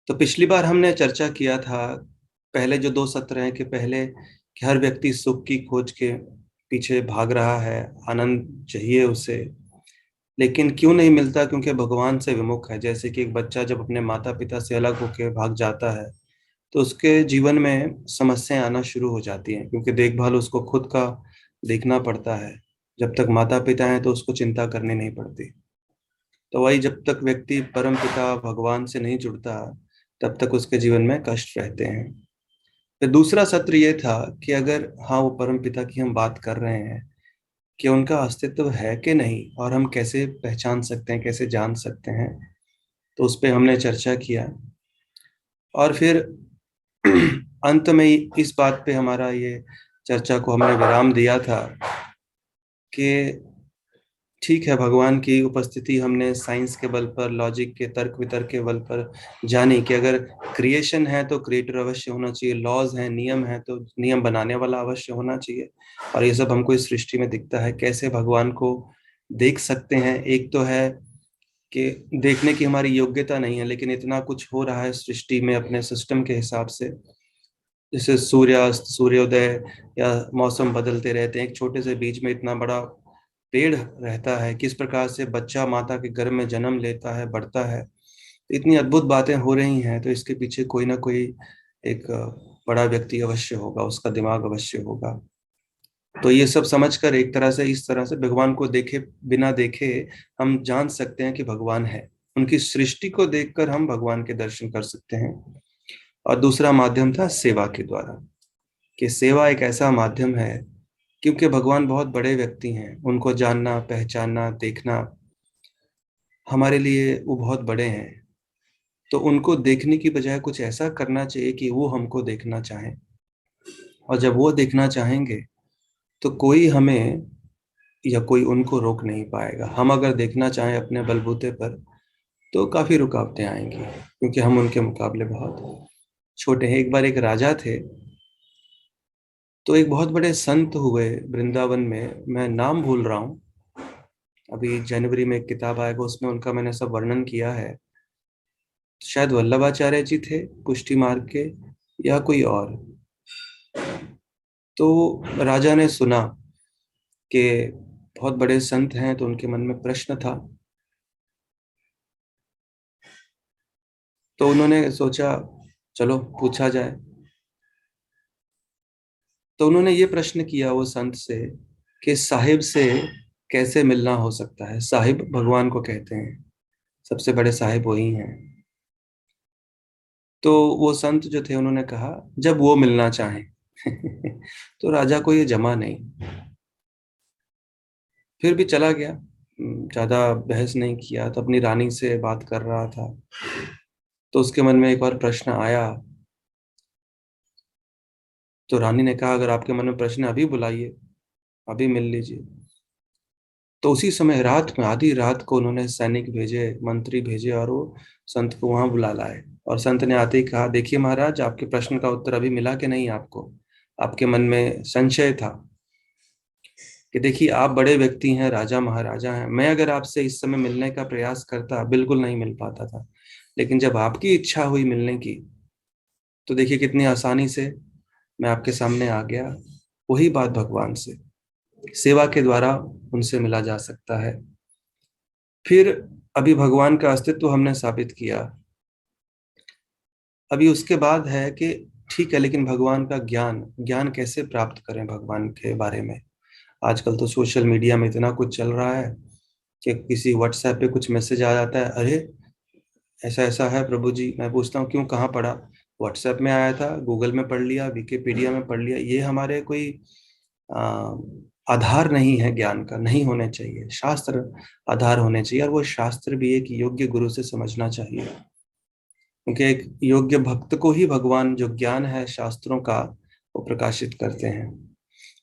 तो पिछली बार हमने चर्चा किया था, पहले जो 2 सत्र हैं, कि पहले कि हर व्यक्ति सुख की खोज के पीछे भाग रहा है, आनंद चाहिए उसे, लेकिन क्यों नहीं मिलता? क्योंकि भगवान से विमुख है। जैसे कि एक बच्चा जब अपने माता पिता से अलग होकर भाग जाता है तो उसके जीवन में समस्याएं आना शुरू हो जाती हैं, क्योंकि देखभाल उसको खुद का देखना पड़ता है। जब तक माता पिता हैं तो उसको चिंता करनी नहीं पड़ती। तो वही, जब तक व्यक्ति परम पिता भगवान से नहीं जुड़ता तब तक उसके जीवन में कष्ट रहते हैं। फिर दूसरा सत्र ये था कि अगर हाँ, वो परम पिता की हम बात कर रहे हैं, कि उनका अस्तित्व है कि नहीं, और हम कैसे पहचान सकते हैं, कैसे जान सकते हैं, तो उस पे हमने चर्चा किया। और फिर अंत में इस बात पे हमारा ये चर्चा को हमने विराम दिया था कि ठीक है, भगवान की उपस्थिति हमने साइंस के बल पर, लॉजिक के, तर्क वितर्क के बल पर जानी कि अगर क्रिएशन है तो क्रिएटर अवश्य होना चाहिए, लॉज हैं, नियम है तो नियम बनाने वाला अवश्य होना चाहिए। और ये सब हमको इस सृष्टि में दिखता है। कैसे भगवान को देख सकते हैं? एक तो है कि देखने की हमारी योग्यता नहीं है, लेकिन इतना कुछ हो रहा है सृष्टि में अपने सिस्टम के हिसाब से। जैसे सूर्यास्त, सूर्योदय, या मौसम बदलते रहते हैं, एक छोटे से बीज में इतना बड़ा पेड़ रहता है, किस प्रकार से बच्चा माता के गर्भ में जन्म लेता है, बढ़ता है, इतनी अद्भुत बातें हो रही हैं। तो इसके पीछे कोई ना कोई एक बड़ा व्यक्ति अवश्य होगा, उसका दिमाग अवश्य होगा। तो ये सब समझकर एक तरह से, इस तरह से भगवान को देखे बिना देखे हम जान सकते हैं कि भगवान है। उनकी सृष्टि को देखकर हम भगवान के दर्शन कर सकते हैं। और दूसरा माध्यम था सेवा के द्वारा, कि सेवा एक ऐसा माध्यम है, क्योंकि भगवान बहुत बड़े व्यक्ति हैं, उनको जानना, पहचानना, देखना हमारे लिए वो बहुत बड़े हैं। तो उनको देखने की बजाय कुछ ऐसा करना चाहिए कि वो हमको देखना चाहें। और जब वो देखना चाहेंगे तो कोई हमें या कोई उनको रोक नहीं पाएगा। हम अगर देखना चाहें अपने बलबूते पर तो काफी रुकावटें आएंगी, क्योंकि हम उनके मुकाबले बहुत छोटे हैं। एक बार एक राजा थे, तो एक बहुत बड़े संत हुए वृंदावन में, मैं नाम भूल रहा हूँ। अभी जनवरी में एक किताब आएगा, उसमें उनका मैंने सब वर्णन किया है। शायद वल्लभाचार्य जी थे, पुष्टि मार्ग के, या कोई और। तो राजा ने सुना कि बहुत बड़े संत हैं, तो उनके मन में प्रश्न था। तो उन्होंने सोचा, चलो पूछा जाए। तो उन्होंने ये प्रश्न किया वो संत से कि साहिब से कैसे मिलना हो सकता है? साहिब भगवान को कहते हैं, सबसे बड़े साहिब वही हैं। तो वो संत जो थे उन्होंने कहा, जब वो मिलना चाहें। तो राजा को ये जमा नहीं, फिर भी चला गया। ज्यादा बहस नहीं किया, तो अपनी रानी से बात कर रहा था। तो उसके मन में एक और प्रश्न आया। तो रानी ने कहा, अगर आपके मन में प्रश्न है, अभी बुलाइए, अभी मिल लीजिए। तो उसी समय रात में, आधी रात को, उन्होंने सैनिक भेजे, मंत्री भेजे, और वो संत को वहां बुला लाए। और संत ने आते ही कहा, देखिए महाराज, आपके प्रश्न का उत्तर अभी मिला कि नहीं आपको? आपके मन में संशय था कि देखिए, आप बड़े व्यक्ति हैं, राजा महाराजा हैं, मैं अगर आपसे इस समय मिलने का प्रयास करता, बिल्कुल नहीं मिल पाता था। लेकिन जब आपकी इच्छा हुई मिलने की, तो देखिए कितनी आसानी से मैं आपके सामने आ गया। वही बात भगवान से, सेवा के द्वारा उनसे मिला जा सकता है। फिर अभी भगवान का अस्तित्व हमने साबित किया। अभी उसके बाद है कि ठीक है, लेकिन भगवान का ज्ञान, ज्ञान कैसे प्राप्त करें भगवान के बारे में? आजकल तो सोशल मीडिया में इतना कुछ चल रहा है कि किसी व्हाट्सएप पे कुछ मैसेज आ जाता है, अरे ऐसा ऐसा है प्रभु जी। मैं पूछता हूँ, क्यों, कहाँ पढ़ा? व्हाट्सएप में आया था, गूगल में पढ़ लिया, विकिपीडिया में पढ़ लिया। ये हमारे कोई आ, आधार नहीं है, ज्ञान का नहीं होने चाहिए। शास्त्र आधार होने चाहिए, और वो शास्त्र भी एक योग्य गुरु से समझना चाहिए, क्योंकि एक योग्य भक्त को ही भगवान जो ज्ञान है शास्त्रों का, वो प्रकाशित करते हैं।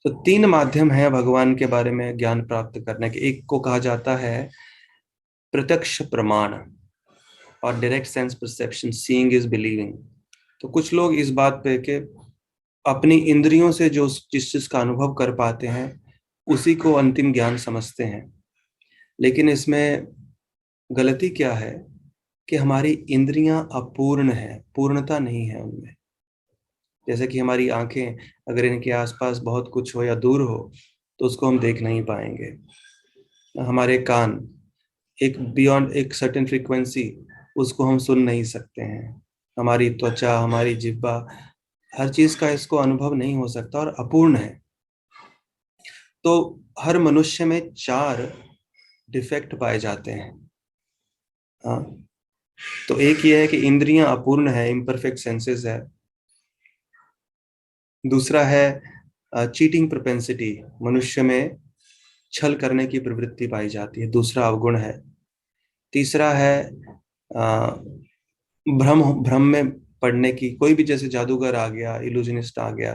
तो 3 माध्यम है भगवान के बारे में ज्ञान प्राप्त करने के। एक को कहा जाता है प्रत्यक्ष प्रमाण, और direct sense perception, seeing is believing. तो कुछ लोग इस बात पे कि अपनी इंद्रियों से जो जिस चीज का अनुभव कर पाते हैं उसी को अंतिम ज्ञान समझते हैं। लेकिन इसमें गलती क्या है? कि हमारी इंद्रियां अपूर्ण है, पूर्णता नहीं है उनमें। जैसे कि हमारी आंखें, अगर इनके आसपास बहुत कुछ हो या दूर हो तो उसको हम देख नहीं पाएंगे। हमारे कान, एक बियॉन्ड एक सर्टेन फ्रीक्वेंसी, उसको हम सुन नहीं सकते हैं। हमारी त्वचा, हमारी जिह्वा, हर चीज का इसको अनुभव नहीं हो सकता और अपूर्ण है। तो हर मनुष्य में 4 डिफेक्ट पाए जाते हैं। हाँ, तो एक ये है कि इंद्रियां अपूर्ण है, इम्परफेक्ट सेंसेस है। दूसरा है चीटिंग प्रोपेंसिटी, मनुष्य में छल करने की प्रवृत्ति पाई जाती है, दूसरा अवगुण है। तीसरा है अ, भ्रम भ्रम में पड़ने की, कोई भी जैसे जादूगर आ गया, इल्यूजनिस्ट आ गया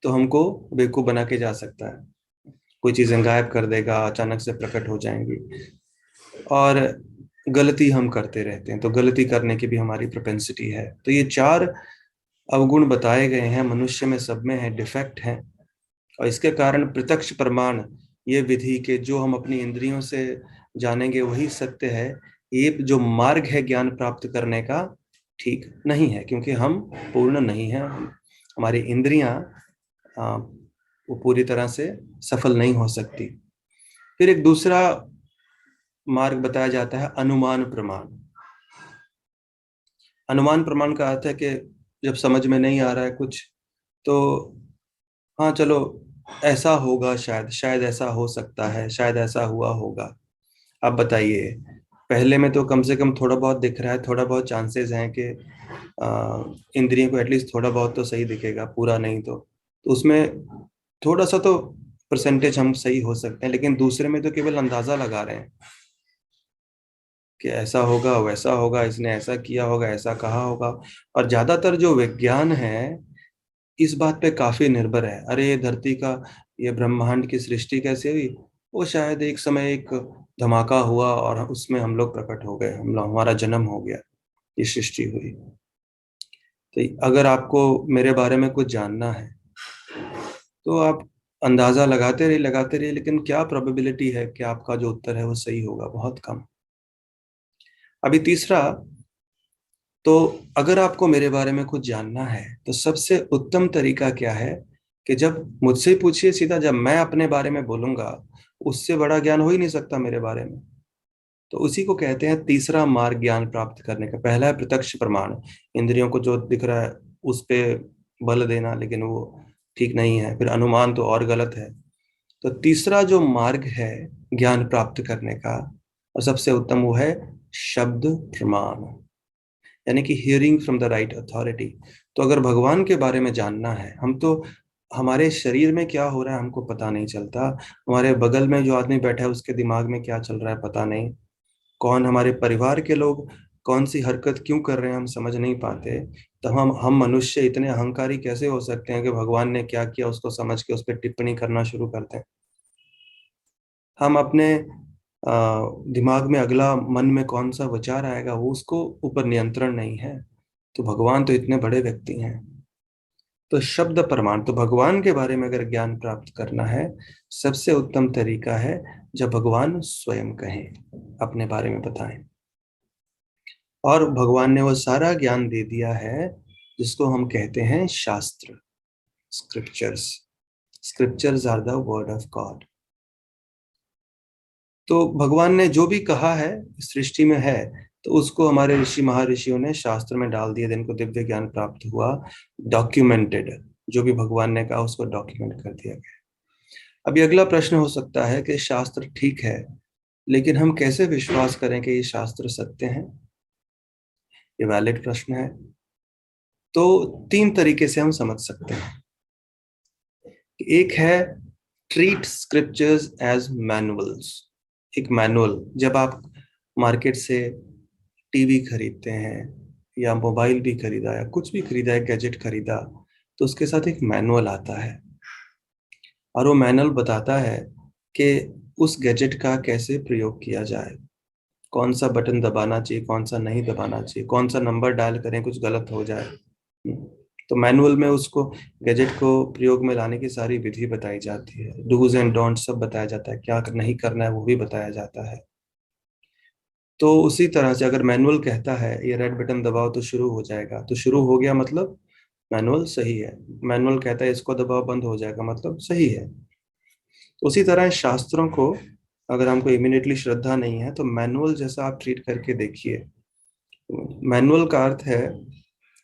तो हमको बेवकूफ बना के जा सकता है, कोई चीजें गायब कर देगा, अचानक से प्रकट हो जाएंगी। और गलती हम करते रहते हैं, तो गलती करने की भी हमारी प्रोपेंसिटी है। तो ये 4 अवगुण बताए गए हैं, मनुष्य में सब में है, डिफेक्ट है। और इसके कारण प्रत्यक्ष प्रमाण, ये विधि के जो हम अपनी इंद्रियों से जानेंगे वही सत्य है, ये जो मार्ग है ज्ञान प्राप्त करने का, ठीक नहीं है, क्योंकि हम पूर्ण नहीं है। हमारी इंद्रियां वो पूरी तरह से सफल नहीं हो सकती। फिर एक दूसरा मार्ग बताया जाता है, अनुमान प्रमाण। अनुमान प्रमाण का अर्थ है कि जब समझ में नहीं आ रहा है कुछ, तो हाँ चलो, ऐसा होगा, शायद शायद ऐसा हो सकता है, शायद ऐसा हुआ होगा। आप बताइए, पहले में तो कम से कम थोड़ा बहुत दिख रहा है, थोड़ा बहुत चांसेस हैं कि इंद्रियों को एटलीस्ट थोड़ा बहुत तो सही दिखेगा, पूरा नहीं तो उसमें थोड़ा सा तो परसेंटेज हम सही हो सकते हैं। लेकिन दूसरे में तो केवल अंदाजा लगा रहे हैं कि ऐसा होगा, वैसा होगा, इसने ऐसा किया होगा, ऐसा कहा होगा। और ज्यादातर जो विज्ञान है इस बात पे काफी निर्भर है। अरे ये धरती का, ये ब्रह्मांड की सृष्टि कैसे हुई, वो शायद एक समय एक धमाका हुआ और उसमें हम लोग प्रकट हो गए, हम लोग, हमारा जन्म हो गया, ये सृष्टि हुई। तो अगर आपको मेरे बारे में कुछ जानना है तो आप अंदाजा लगाते रहिए, लेकिन क्या प्रोबेबिलिटी है कि आपका जो उत्तर है वो सही होगा? बहुत कम। अभी तीसरा, तो अगर आपको मेरे बारे में कुछ जानना है तो सबसे उत्तम तरीका क्या है कि जब मुझसे पूछिए सीधा, जब मैं अपने बारे में बोलूंगा, उससे बड़ा ज्ञान हो ही नहीं सकता मेरे बारे में। तो उसी को कहते हैं तीसरा मार्ग ज्ञान प्राप्त करने का। पहला है प्रत्यक्ष प्रमाण, इंद्रियों को जो दिख रहा है उस पे बल देना, लेकिन वो ठीक नहीं है। फिर अनुमान तो और गलत है। तो तीसरा जो मार्ग है ज्ञान प्राप्त करने का, और सबसे उत्तम, वो है शब्द प्रमाण, यानी कि hearing from the right authority. तो अगर भगवान के बारे में जानना है, हम तो, हमारे शरीर में क्या हो रहा है हमको पता नहीं चलता, हमारे बगल में जो आदमी बैठा है उसके दिमाग में क्या चल रहा है पता नहीं, कौन हमारे परिवार के लोग कौन सी हरकत क्यों कर रहे हैं हम समझ नहीं पाते। तो हम मनुष्य इतने अहंकारी कैसे हो सकते हैं कि भगवान ने क्या किया उसको समझ के उस पर टिप्पणी करना शुरू करते हैं। हम अपने दिमाग में अगला मन में कौन सा विचार आएगा वो उसको ऊपर नियंत्रण नहीं है। तो भगवान तो इतने बड़े व्यक्ति हैं। तो शब्द प्रमाण, तो भगवान के बारे में अगर ज्ञान प्राप्त करना है, सबसे उत्तम तरीका है जब भगवान स्वयं कहें, अपने बारे में बताएं। और भगवान ने वो सारा ज्ञान दे दिया है जिसको हम कहते हैं शास्त्र, scriptures. Scriptures are the word of God. तो भगवान ने जो भी कहा है सृष्टि में है, तो उसको हमारे ऋषि महर्षियों ने शास्त्र में डाल दिया, जिनको दिव्य ज्ञान प्राप्त हुआ, डॉक्यूमेंटेड। जो भी भगवान ने कहा उसको डॉक्यूमेंट कर दिया गया। अभी अगला प्रश्न हो सकता है कि शास्त्र ठीक है, लेकिन हम कैसे विश्वास करें कि ये शास्त्र सत्य हैं? ये वैलिड प्रश्न है। तो 3 तरीके से हम समझ सकते हैं। एक है, ट्रीट स्क्रिप्चर्स एज मैनुअल्स। एक मैनुअल, जब आप मार्केट से टीवी खरीदते हैं या मोबाइल भी खरीदा या कुछ भी खरीदा है, गैजेट खरीदा, तो उसके साथ एक मैनुअल आता है और वो मैनुअल बताता है कि उस गैजेट का कैसे प्रयोग किया जाए, कौन सा बटन दबाना चाहिए, कौन सा नहीं दबाना चाहिए, कौन सा नंबर डायल करें कुछ गलत हो जाए। तो मैनुअल में उसको, गैजेट को प्रयोग में लाने की सारी विधि बताई जाती है, डूज एंड डोंट सब बताया जाता है, क्या नहीं करना है वो भी बताया जाता है। तो उसी तरह से अगर मैनुअल कहता है ये रेड बटन दबाओ तो शुरू हो जाएगा, तो शुरू हो गया मतलब मैनुअल सही है। मैनुअल कहता है इसको दबाओ बंद हो जाएगा मतलब सही है। उसी तरह शास्त्रों को अगर हमको इमीडिएटली श्रद्धा नहीं है तो मैनुअल जैसा आप ट्रीट करके देखिए। मैनुअल का अर्थ है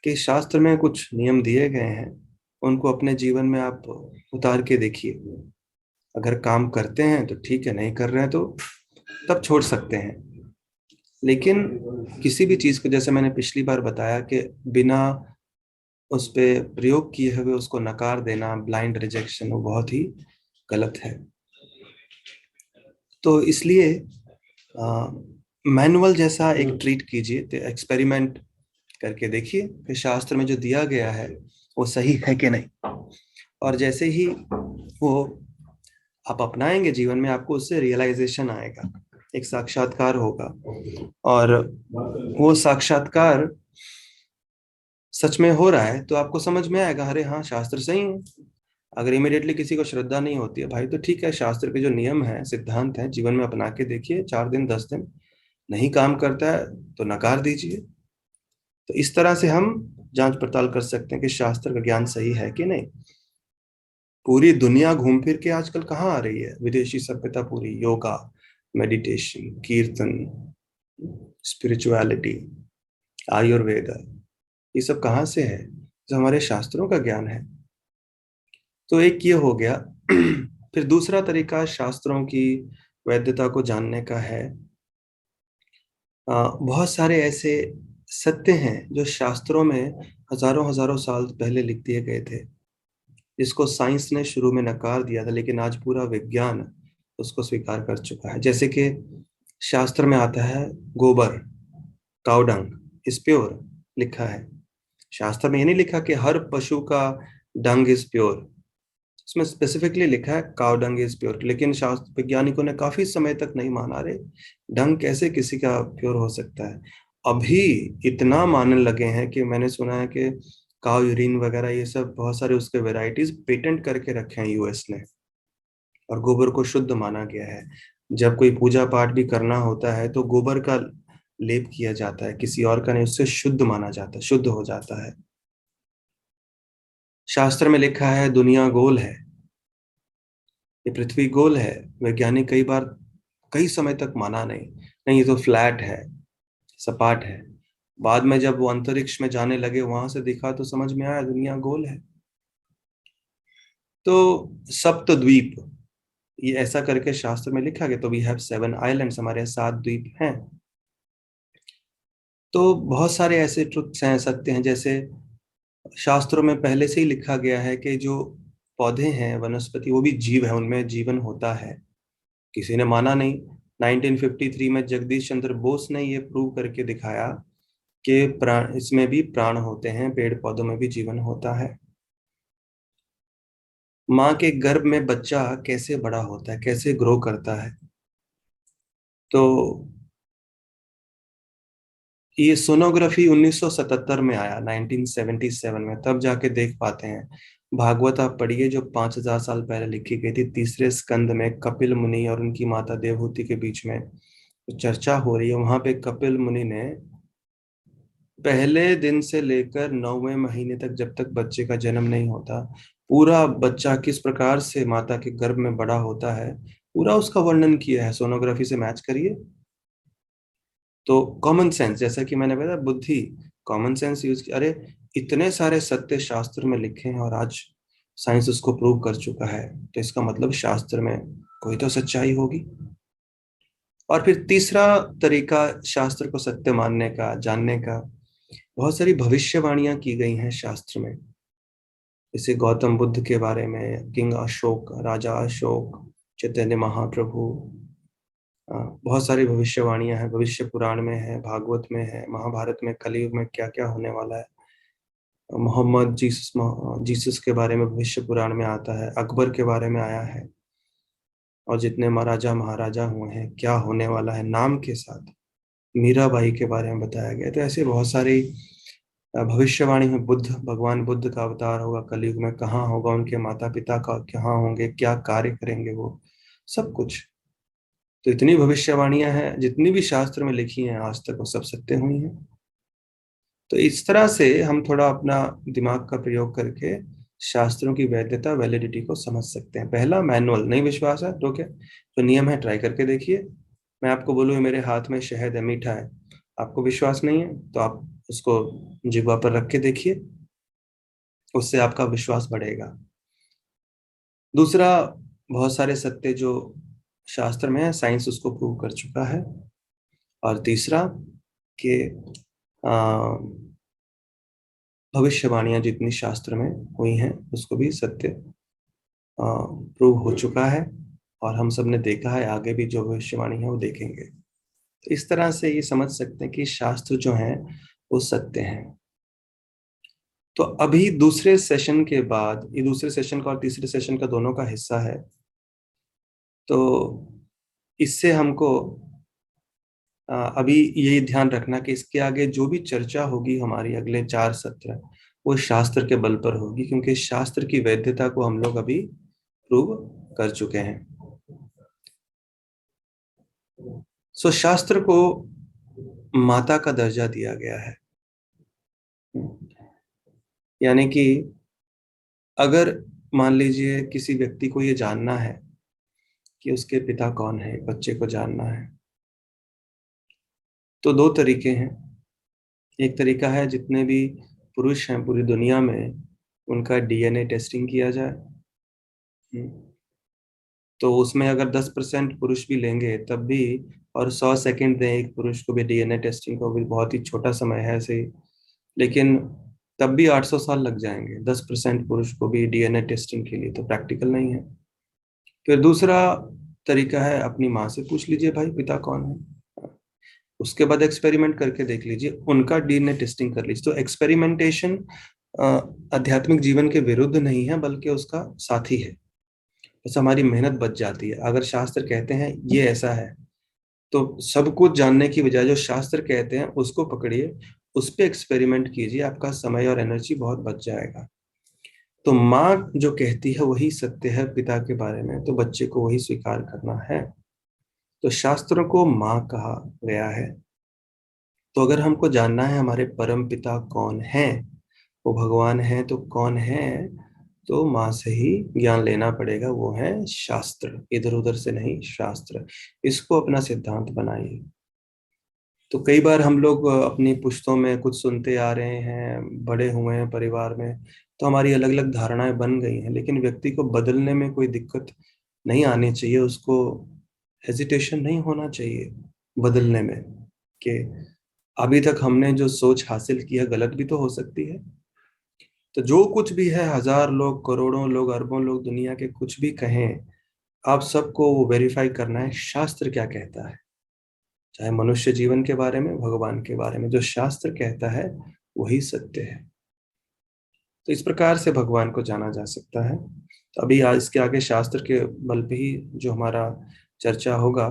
कि शास्त्र में कुछ नियम दिए गए हैं, उनको अपने जीवन में आप उतार के देखिए। अगर काम करते हैं तो ठीक है, नहीं कर रहे हैं तो तब छोड़ सकते हैं। लेकिन किसी भी चीज को, जैसे मैंने पिछली बार बताया, कि बिना उस पे प्रयोग किए हुए उसको नकार देना, ब्लाइंड रिजेक्शन, वो बहुत ही गलत है। तो इसलिए मैनुअल जैसा एक ट्रीट कीजिए, तो एक्सपेरिमेंट करके देखिए कि शास्त्र में जो दिया गया है वो सही है कि नहीं। और जैसे ही वो आप अपनाएंगे जीवन में, आपको उससे रियलाइजेशन आएगा, एक साक्षात्कार होगा। और वो साक्षात्कार सच में हो रहा है तो आपको समझ में आएगा, अरे हाँ शास्त्र सही है। अगर इमिडिएटली किसी को श्रद्धा नहीं होती है भाई, तो ठीक है, शास्त्र के जो नियम है, सिद्धांत है, जीवन में अपना के देखिए। 4 दिन 10 दिन नहीं काम करता है तो नकार दीजिए। तो इस तरह से हम जांच पड़ताल कर सकते हैं कि शास्त्र का ज्ञान सही है कि नहीं। पूरी दुनिया घूम फिर के आजकल कहाँ आ रही है, विदेशी सभ्यता पूरी, योगा, मेडिटेशन, कीर्तन, स्पिरिचुअलिटी, आयुर्वेदा, ये सब कहाँ से है? जो हमारे शास्त्रों का ज्ञान है। तो एक ये हो गया। फिर दूसरा तरीका शास्त्रों की वैधता को जानने का है। बहुत सारे ऐसे सत्य हैं जो शास्त्रों में हजारों हजारों साल पहले लिख दिए गए थे, जिसको साइंस ने शुरू में नकार दिया था, लेकिन आज पूरा विज्ञान उसको स्वीकार कर चुका है। जैसे कि शास्त्र में आता है गोबर, काउडंग इज प्योर, लिखा है। शास्त्र में ये नहीं लिखा कि हर पशु का डंग इज प्योर, इसमें स्पेसिफिकली लिखा है काउ डंग इज प्योर। लेकिन शास्त्र वैज्ञानिकों ने काफी समय तक नहीं माना, रे डंग कैसे किसी का प्योर हो सकता है। अभी इतना मानने लगे हैं कि मैंने सुना है कि काउ यूरिन वगैरह ये सब बहुत सारे उसके वेराइटीज पेटेंट करके रखे हैं यूएस ने, और गोबर को शुद्ध माना गया है। जब कोई पूजा पाठ भी करना होता है तो गोबर का लेप किया जाता है, किसी और का नहीं, उससे शुद्ध माना जाता है, शुद्ध हो जाता है। शास्त्र में लिखा है दुनिया गोल है, ये पृथ्वी गोल है। वैज्ञानिक कई बार कई समय तक माना नहीं, नहीं ये तो फ्लैट है, सपाट है। बाद में जब वो अंतरिक्ष में जाने लगे, वहां से दिखा तो समझ में आया दुनिया गोल है। तो सप्तद्वीप, ये ऐसा करके शास्त्र में लिखा गया। तो वी हैव 7 आइलैंड्स, हमारे यहाँ 7 द्वीप हैं। तो बहुत सारे ऐसे ट्रुथ्स हैं, सत्य हैं। जैसे शास्त्रों में पहले से ही लिखा गया है कि जो पौधे हैं, वनस्पति, वो भी जीव है, उनमें जीवन होता है। किसी ने माना नहीं। 1953 में जगदीश चंद्र बोस ने ये प्रूव करके दिखाया कि प्राण, इसमें भी प्राण होते हैं, पेड़ पौधों में भी जीवन होता है। माँ के गर्भ में बच्चा कैसे बड़ा होता है, कैसे ग्रो करता है। तो ये सोनोग्राफी 1977 में आया, 1977 में, तब जाके देख पाते हैं। भागवत आप पढ़िए, जो 5000 साल पहले लिखी गई थी, तीसरे स्कंद में कपिल मुनि और उनकी माता देवहूति के बीच में चर्चा हो रही है। वहां पे कपिल मुनि ने पहले दिन से लेकर 9वें महीने तक, जब तक बच्चे का जन्म नहीं होता, पूरा बच्चा किस प्रकार से माता के गर्भ में बड़ा होता है, पूरा उसका वर्णन किया है। सोनोग्राफी से मैच करिए। तो कॉमन सेंस, जैसा कि मैंने बताया, बुद्धि, कॉमन सेंस यूज किया। अरे इतने सारे सत्य शास्त्र में लिखे हैं और आज साइंस उसको प्रूव कर चुका है, तो इसका मतलब शास्त्र में कोई तो सच्चाई होगी। और फिर तीसरा तरीका शास्त्र को सत्य मानने का, जानने का, बहुत सारी भविष्यवाणियां की गई हैं शास्त्र में। जैसे गौतम बुद्ध के बारे में, किंग अशोक, राजा अशोक, चैतन्य महाप्रभु, बहुत सारी भविष्यवाणियां हैं। भविष्य पुराण में है, भागवत में है, महाभारत में कलयुग में क्या क्या होने वाला है। मोहम्मद जीसस के बारे में भविष्य पुराण में आता है, अकबर के बारे में आया है, और जितने महाराजा महाराजा हुए हैं, क्या होने वाला है नाम के साथ। मीराबाई के बारे में बताया गया। तो ऐसे बहुत सारी भविष्यवाणी में, बुद्ध, भगवान बुद्ध का अवतार होगा कलयुग में, कहाँ होगा, उनके माता पिता का कहाँ होंगे, क्या कार्य करेंगे, वो सब कुछ। तो इतनी भविष्यवाणियां हैं, जितनी भी शास्त्र में लिखी हैं आज तक, वो सब सत्य हुई हैं। तो इस तरह से हम थोड़ा अपना दिमाग का प्रयोग करके शास्त्रों की वैधता, वैलिडिटी को समझ सकते हैं। पहला, मैनुअल। नहीं विश्वास है तो क्या, जो नियम है ट्राई करके देखिए। मैं आपको बोलूँ मेरे हाथ में शहद है, मीठा है, आपको विश्वास नहीं है तो आप उसको जिह्वा पर रख के देखिए, उससे आपका विश्वास बढ़ेगा। दूसरा, बहुत सारे सत्य जो शास्त्र में है, साइंस उसको प्रूव कर चुका है। और तीसरा कि भविष्यवाणियां जितनी शास्त्र में हुई हैं उसको भी सत्य प्रूव हो चुका है, और हम सब ने देखा है, आगे भी जो भविष्यवाणी है वो देखेंगे। तो इस तरह से ये समझ सकते हैं कि शास्त्र जो हैं वो सत्य हैं। तो अभी दूसरे सेशन के बाद, ये दूसरे सेशन का और तीसरे सेशन का दोनों का हिस्सा है, तो इससे हमको अभी यही ध्यान रखना कि इसके आगे जो भी चर्चा होगी हमारी अगले 4 सत्र, वो शास्त्र के बल पर होगी, क्योंकि शास्त्र की वैधता को हम लोग अभी प्रूव कर चुके हैं। सो शास्त्र को माता का दर्जा दिया गया है। यानी कि अगर मान लीजिए किसी व्यक्ति को ये जानना है कि उसके पिता कौन है, बच्चे को जानना है, तो 2 तरीके हैं। एक तरीका है जितने भी पुरुष हैं पूरी दुनिया में, उनका डीएनए टेस्टिंग किया जाए। तो उसमें अगर 10% पुरुष भी लेंगे तब भी, और 100 सेकंड दें एक पुरुष को भी डीएनए टेस्टिंग को, भी बहुत ही छोटा समय है ऐसे ही, लेकिन तब भी 800 साल लग जाएंगे 10% पुरुष को भी डीएनए टेस्टिंग के लिए, तो प्रैक्टिकल नहीं है। फिर दूसरा तरीका है, अपनी माँ से पूछ लीजिए भाई पिता कौन है, उसके बाद एक्सपेरिमेंट करके देख लीजिए, उनका डीएनए टेस्टिंग कर लीजिए। तो एक्सपेरिमेंटेशन आध्यात्मिक जीवन के विरुद्ध नहीं है, बल्कि उसका साथी है। बस हमारी मेहनत बच जाती है। अगर शास्त्र कहते हैं ये ऐसा है, तो सब कुछ जानने की बजाय जो शास्त्र कहते हैं उसको पकड़िए, उस पर एक्सपेरिमेंट कीजिए, आपका समय और एनर्जी बहुत बच जाएगा। तो माँ जो कहती है वही सत्य है पिता के बारे में, तो बच्चे को वही स्वीकार करना है। तो शास्त्रों को माँ कहा गया है। तो अगर हमको जानना है हमारे परम पिता कौन है, वो भगवान है तो कौन है, तो माँ से ही ज्ञान लेना पड़ेगा, वो है शास्त्र, इधर उधर से नहीं, शास्त्र। इसको अपना सिद्धांत बनाइए। तो कई बार हम लोग अपनी पुश्तों में कुछ सुनते आ रहे हैं, बड़े हुए हैं परिवार में, तो हमारी अलग अलग धारणाएं बन गई हैं, लेकिन व्यक्ति को बदलने में कोई दिक्कत नहीं आनी चाहिए, उसको हेजिटेशन नहीं होना चाहिए बदलने में, कि अभी तक हमने जो सोच हासिल की है गलत भी तो हो सकती है। तो जो कुछ भी है, 1000 लोग, करोड़ों लोग, अरबों लोग दुनिया के कुछ भी कहें, आप सबको वो वेरीफाई करना है शास्त्र क्या कहता है। चाहे मनुष्य जीवन के बारे में, भगवान के बारे में, जो शास्त्र कहता है वही सत्य है। तो इस प्रकार से भगवान को जाना जा सकता है। तो अभी आज इसके आगे शास्त्र के बल पे ही जो हमारा चर्चा होगा।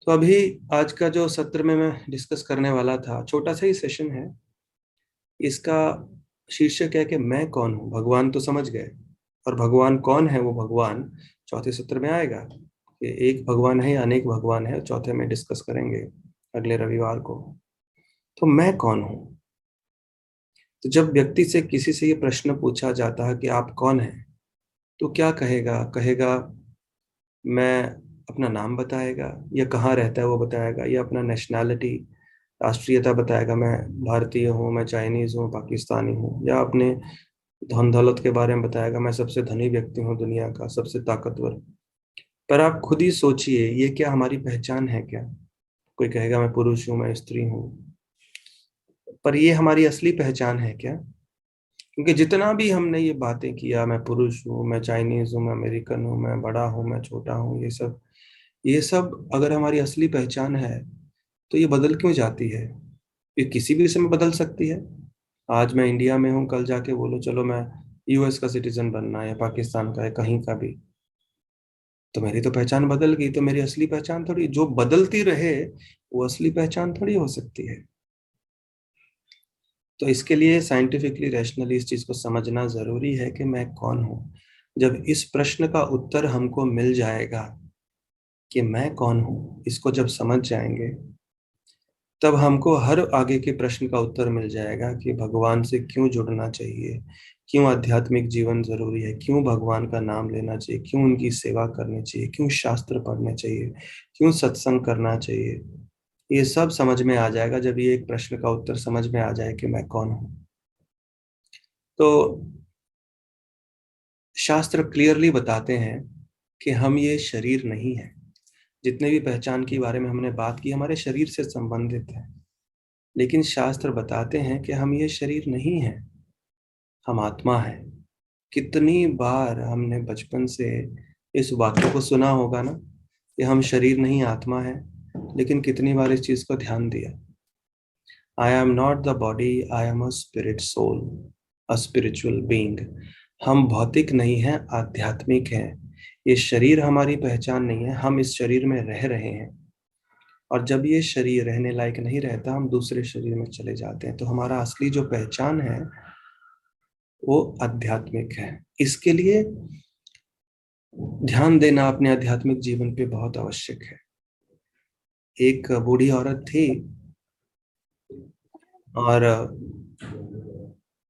तो अभी आज का जो सत्र में मैं डिस्कस करने वाला था, छोटा सा ही सेशन है, इसका शीर्षक है कि मैं कौन हूँ। भगवान तो समझ गए, और भगवान कौन है, वो भगवान चौथे सत्र में आएगा कि एक भगवान है या अनेक भगवान है, चौथे में डिस्कस करेंगे अगले रविवार को। तो मैं कौन हूँ। तो जब व्यक्ति से किसी से ये प्रश्न पूछा जाता है कि आप कौन हैं, तो क्या कहेगा? कहेगा मैं, अपना नाम बताएगा, या कहाँ रहता है वो बताएगा, या अपना नेशनैलिटी, राष्ट्रीयता बताएगा, मैं भारतीय हूँ, मैं चाइनीज हूँ, पाकिस्तानी हूँ, या अपने धन दौलत के बारे में बताएगा, मैं सबसे धनी व्यक्ति हूँ दुनिया का, सबसे ताकतवर। पर आप खुद ही सोचिए, ये क्या हमारी पहचान है क्या? कोई कहेगा मैं पुरुष हूँ, मैं स्त्री हूँ, पर ये हमारी असली पहचान है क्या? क्योंकि जितना भी हमने ये बातें किया, मैं पुरुष हूँ, मैं चाइनीज हूँ, मैं अमेरिकन हूँ, मैं बड़ा हूँ, मैं छोटा हूँ, ये सब अगर हमारी असली पहचान है, तो ये बदल क्यों जाती है? ये किसी भी समय बदल सकती है। आज मैं इंडिया में हूँ, कल जाके बोलो चलो मैं यूएस का सिटीजन बनना है, या पाकिस्तान का है, कहीं का भी, तो मेरी तो पहचान बदल गई। तो मेरी असली पहचान थोड़ी, जो बदलती रहे वो असली पहचान थोड़ी हो सकती है। तो इसके लिए साइंटिफिकली, रैशनली इस चीज को समझना जरूरी है कि मैं कौन हूँ। जब इस प्रश्न का उत्तर हमको मिल जाएगा, कि मैं कौन हूँ, इसको जब समझ जाएंगे, तब हमको हर आगे के प्रश्न का उत्तर मिल जाएगा कि भगवान से क्यों जुड़ना चाहिए, क्यों आध्यात्मिक जीवन जरूरी है, क्यों भगवान का नाम लेना चाहिए, क्यों उनकी सेवा करनी चाहिए, क्यों शास्त्र पढ़ने चाहिए, क्यों सत्संग करना चाहिए। ये सब समझ में आ जाएगा जब ये एक प्रश्न का उत्तर समझ में आ जाए कि मैं कौन हूँ। तो शास्त्र क्लियरली बताते हैं कि हम ये शरीर नहीं है। जितने भी पहचान के बारे में हमने बात की हमारे शरीर से संबंधित है, लेकिन शास्त्र बताते हैं कि हम ये शरीर नहीं है, हम आत्मा है। कितनी बार हमने बचपन से इस वाक्य को सुना होगा ना कि हम शरीर नहीं आत्मा है, लेकिन कितनी बार इस चीज को ध्यान दिया। I am not the body, I am a spirit soul, a spiritual being. हम भौतिक नहीं हैं, आध्यात्मिक हैं। ये शरीर हमारी पहचान नहीं है, हम इस शरीर में रह रहे हैं। और जब ये शरीर रहने लायक नहीं रहता, हम दूसरे शरीर में चले जाते हैं। तो हमारा असली जो पहचान है वो आध्यात्मिक है। इसके लिए ध्यान देना अपने आध्यात्मिक जीवन पे बहुत आवश्यक है। एक बूढ़ी औरत थी और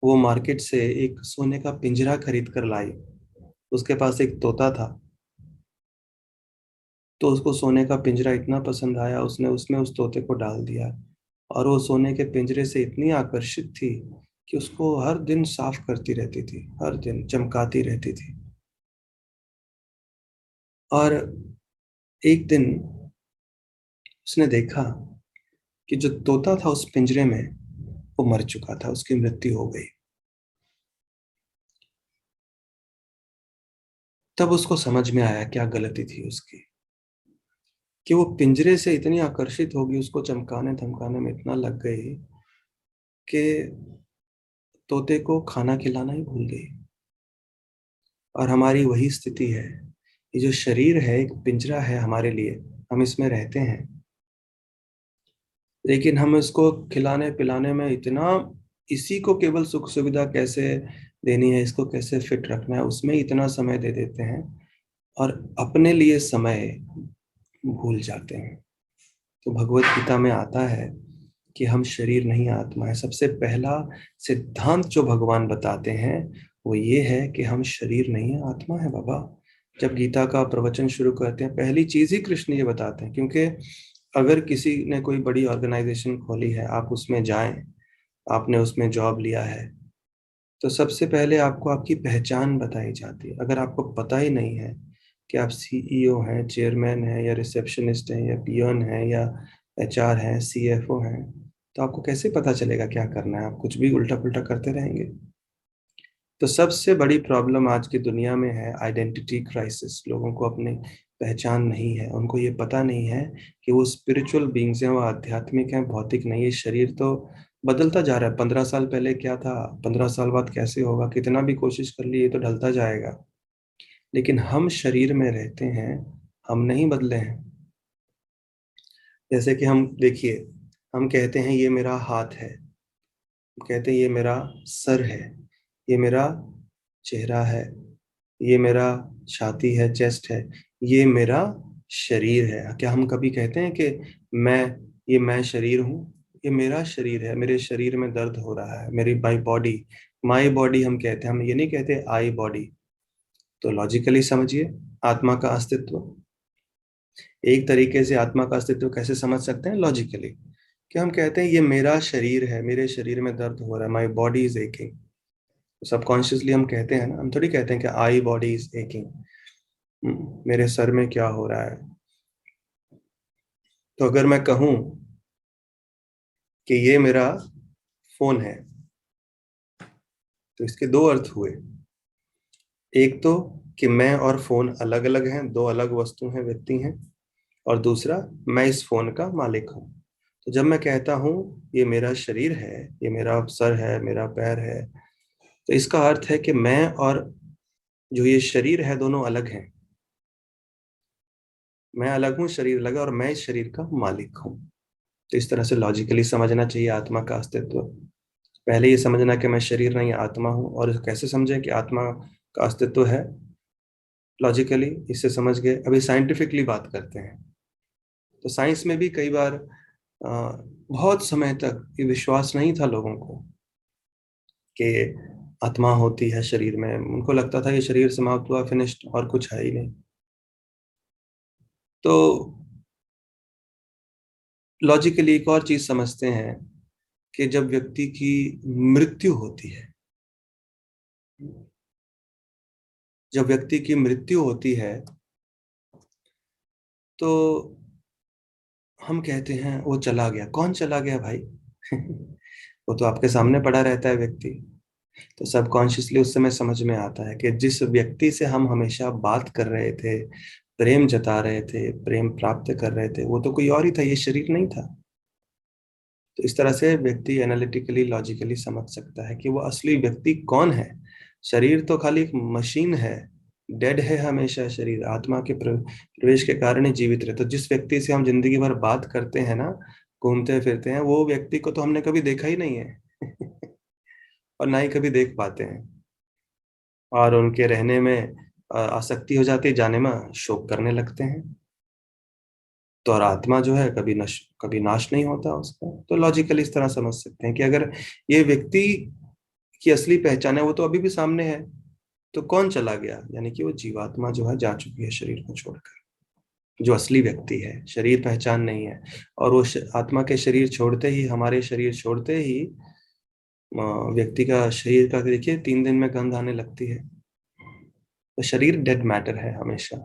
वो मार्केट से एक सोने का पिंजरा खरीद कर लाई। उसके पास एक तोता था, तो उसको सोने का पिंजरा इतना पसंद आया, उसने उसमें उस तोते को डाल दिया। और वो सोने के पिंजरे से इतनी आकर्षित थी कि उसको हर दिन साफ करती रहती थी, हर दिन चमकाती रहती थी। और एक दिन उसने देखा कि जो तोता था उस पिंजरे में वो मर चुका था, उसकी मृत्यु हो गई। तब उसको समझ में आया क्या गलती थी उसकी, कि वो पिंजरे से इतनी आकर्षित होगी, उसको चमकाने धमकाने में इतना लग गई कि तोते को खाना खिलाना ही भूल गई। और हमारी वही स्थिति है। ये जो शरीर है एक पिंजरा है हमारे लिए, हम इसमें रहते हैं, लेकिन हम इसको खिलाने पिलाने में इतना, इसी को केवल सुख सुविधा कैसे देनी है, इसको कैसे फिट रखना है, उसमें इतना समय दे देते हैं और अपने लिए समय भूल जाते हैं। तो भगवत गीता में आता है कि हम शरीर नहीं आत्मा है। सबसे पहला सिद्धांत जो भगवान बताते हैं वो ये है कि हम शरीर नहीं है, आत्मा है बाबा। जब गीता का प्रवचन शुरू करते हैं पहली चीज ही कृष्ण ये बताते हैं, क्योंकि अगर किसी ने कोई बड़ी ऑर्गेनाइजेशन खोली है, आप उसमें जाएं, आपने उसमें जॉब लिया है, तो सबसे पहले आपको आपकी पहचान बताई जाती है। अगर आपको पता ही नहीं है कि आप सीईओ हैं, चेयरमैन हैं, या रिसेप्शनिस्ट हैं, या पियोन हैं, या एचआर हैं, सीएफओ हैं, तो आपको कैसे पता चलेगा क्या करना है? आप कुछ भी उल्टा पुल्टा करते रहेंगे। तो सबसे बड़ी प्रॉब्लम आज की दुनिया में है आइडेंटिटी क्राइसिस। लोगों को अपनी पहचान नहीं है, उनको ये पता नहीं है कि वो स्पिरिचुअल बींग्स हैं, वो आध्यात्मिक हैं, भौतिक नहीं। ये शरीर तो बदलता जा रहा है। 15 साल पहले क्या था, 15 साल बाद कैसे होगा, कितना भी कोशिश कर ली ये तो ढलता जाएगा। लेकिन हम शरीर में रहते हैं, हम नहीं बदले हैं। जैसे कि हम देखिए, हम कहते हैं ये मेरा हाथ है, हम कहते हैं ये मेरा सर है, ये मेरा चेहरा है, ये मेरा छाती है, चेस्ट है, ये मेरा शरीर है। क्या हम कभी कहते हैं कि मैं, ये मैं शरीर हूँ? ये मेरा शरीर है, मेरे शरीर में दर्द हो रहा है, मेरी माई बॉडी, माई बॉडी हम कहते हैं, हम ये नहीं कहते आई बॉडी। तो लॉजिकली समझिए आत्मा का अस्तित्व। एक तरीके से आत्मा का अस्तित्व कैसे समझ सकते हैं लॉजिकली, कि हम कहते हैं ये मेरा शरीर है, मेरे शरीर में दर्द हो रहा है, my body is aching. Subconsciously हम कहते हैं ना, हम थोड़ी कहते हैं कि आई बॉडी इज एकिंग, मेरे सर में क्या हो रहा है। तो अगर मैं कहूं कि ये मेरा फोन है, तो इसके दो अर्थ हुए। एक तो कि मैं और फोन अलग अलग हैं, दो अलग वस्तु हैं, व्यक्ति हैं। और दूसरा, मैं इस फोन का मालिक हूं। तो जब मैं कहता हूं ये मेरा शरीर है, ये मेरा सर है, मेरा पैर है, तो इसका अर्थ है कि मैं और जो ये शरीर है दोनों अलग हैं। मैं अलग हूं, शरीर अलग है, और मैं इस शरीर का मालिक हूं। तो इस तरह से लॉजिकली समझना चाहिए आत्मा का अस्तित्व। पहले ये समझना कि मैं शरीर नहीं आत्मा हूँ, और कैसे समझें कि आत्मा का अस्तित्व है। लॉजिकली इससे समझ गए। अभी साइंटिफिकली बात करते हैं। तो साइंस में भी कई बार बहुत समय तक ये विश्वास नहीं था लोगों को कि आत्मा होती है शरीर में। उनको लगता था ये शरीर समाप्त हुआ, फिनिश्ड, और कुछ है ही नहीं। तो लॉजिकली एक और चीज समझते हैं कि जब व्यक्ति की मृत्यु होती है, जब व्यक्ति की मृत्यु होती है, तो हम कहते हैं वो चला गया। कौन चला गया भाई? वो तो आपके सामने पड़ा रहता है व्यक्ति। तो सबकॉन्शियसली उस समय समझ में आता है कि जिस व्यक्ति से हम हमेशा बात कर रहे थे, प्रेम जता रहे थे, प्रेम प्राप्त कर रहे थे, वो तो कोई और ही था, ये शरीर नहीं था। तो इस तरह से व्यक्ति एनालिटिकली लॉजिकली समझ सकता है कि वो असली व्यक्ति कौन है। शरीर तो खाली एक मशीन है, डेड है हमेशा शरीर, आत्मा के प्रवेश के कारण ही जीवित रहे। तो जिस व्यक्ति से हम जिंदगी भर बात करते हैं ना, घूमते फिरते हैं, वो व्यक्ति को तो हमने कभी देखा ही नहीं है। और ना ही कभी देख पाते हैं। और उनके रहने में आसक्ति हो जाती है, जाने में शोक करने लगते हैं। तो और आत्मा जो है कभी नाश नहीं होता उसका। तो लॉजिकली इस तरह समझ सकते हैं कि अगर ये व्यक्ति की असली पहचान है, वो तो अभी भी सामने है, तो कौन चला गया? यानी कि वो जीवात्मा जो है जा चुकी है शरीर को छोड़कर। जो असली व्यक्ति है, शरीर पहचान नहीं है। और वो आत्मा के शरीर छोड़ते ही, हमारे शरीर छोड़ते ही व्यक्ति का शरीर का देखिए 3 दिन में गंध आने लगती है। तो शरीर डेड मैटर है हमेशा।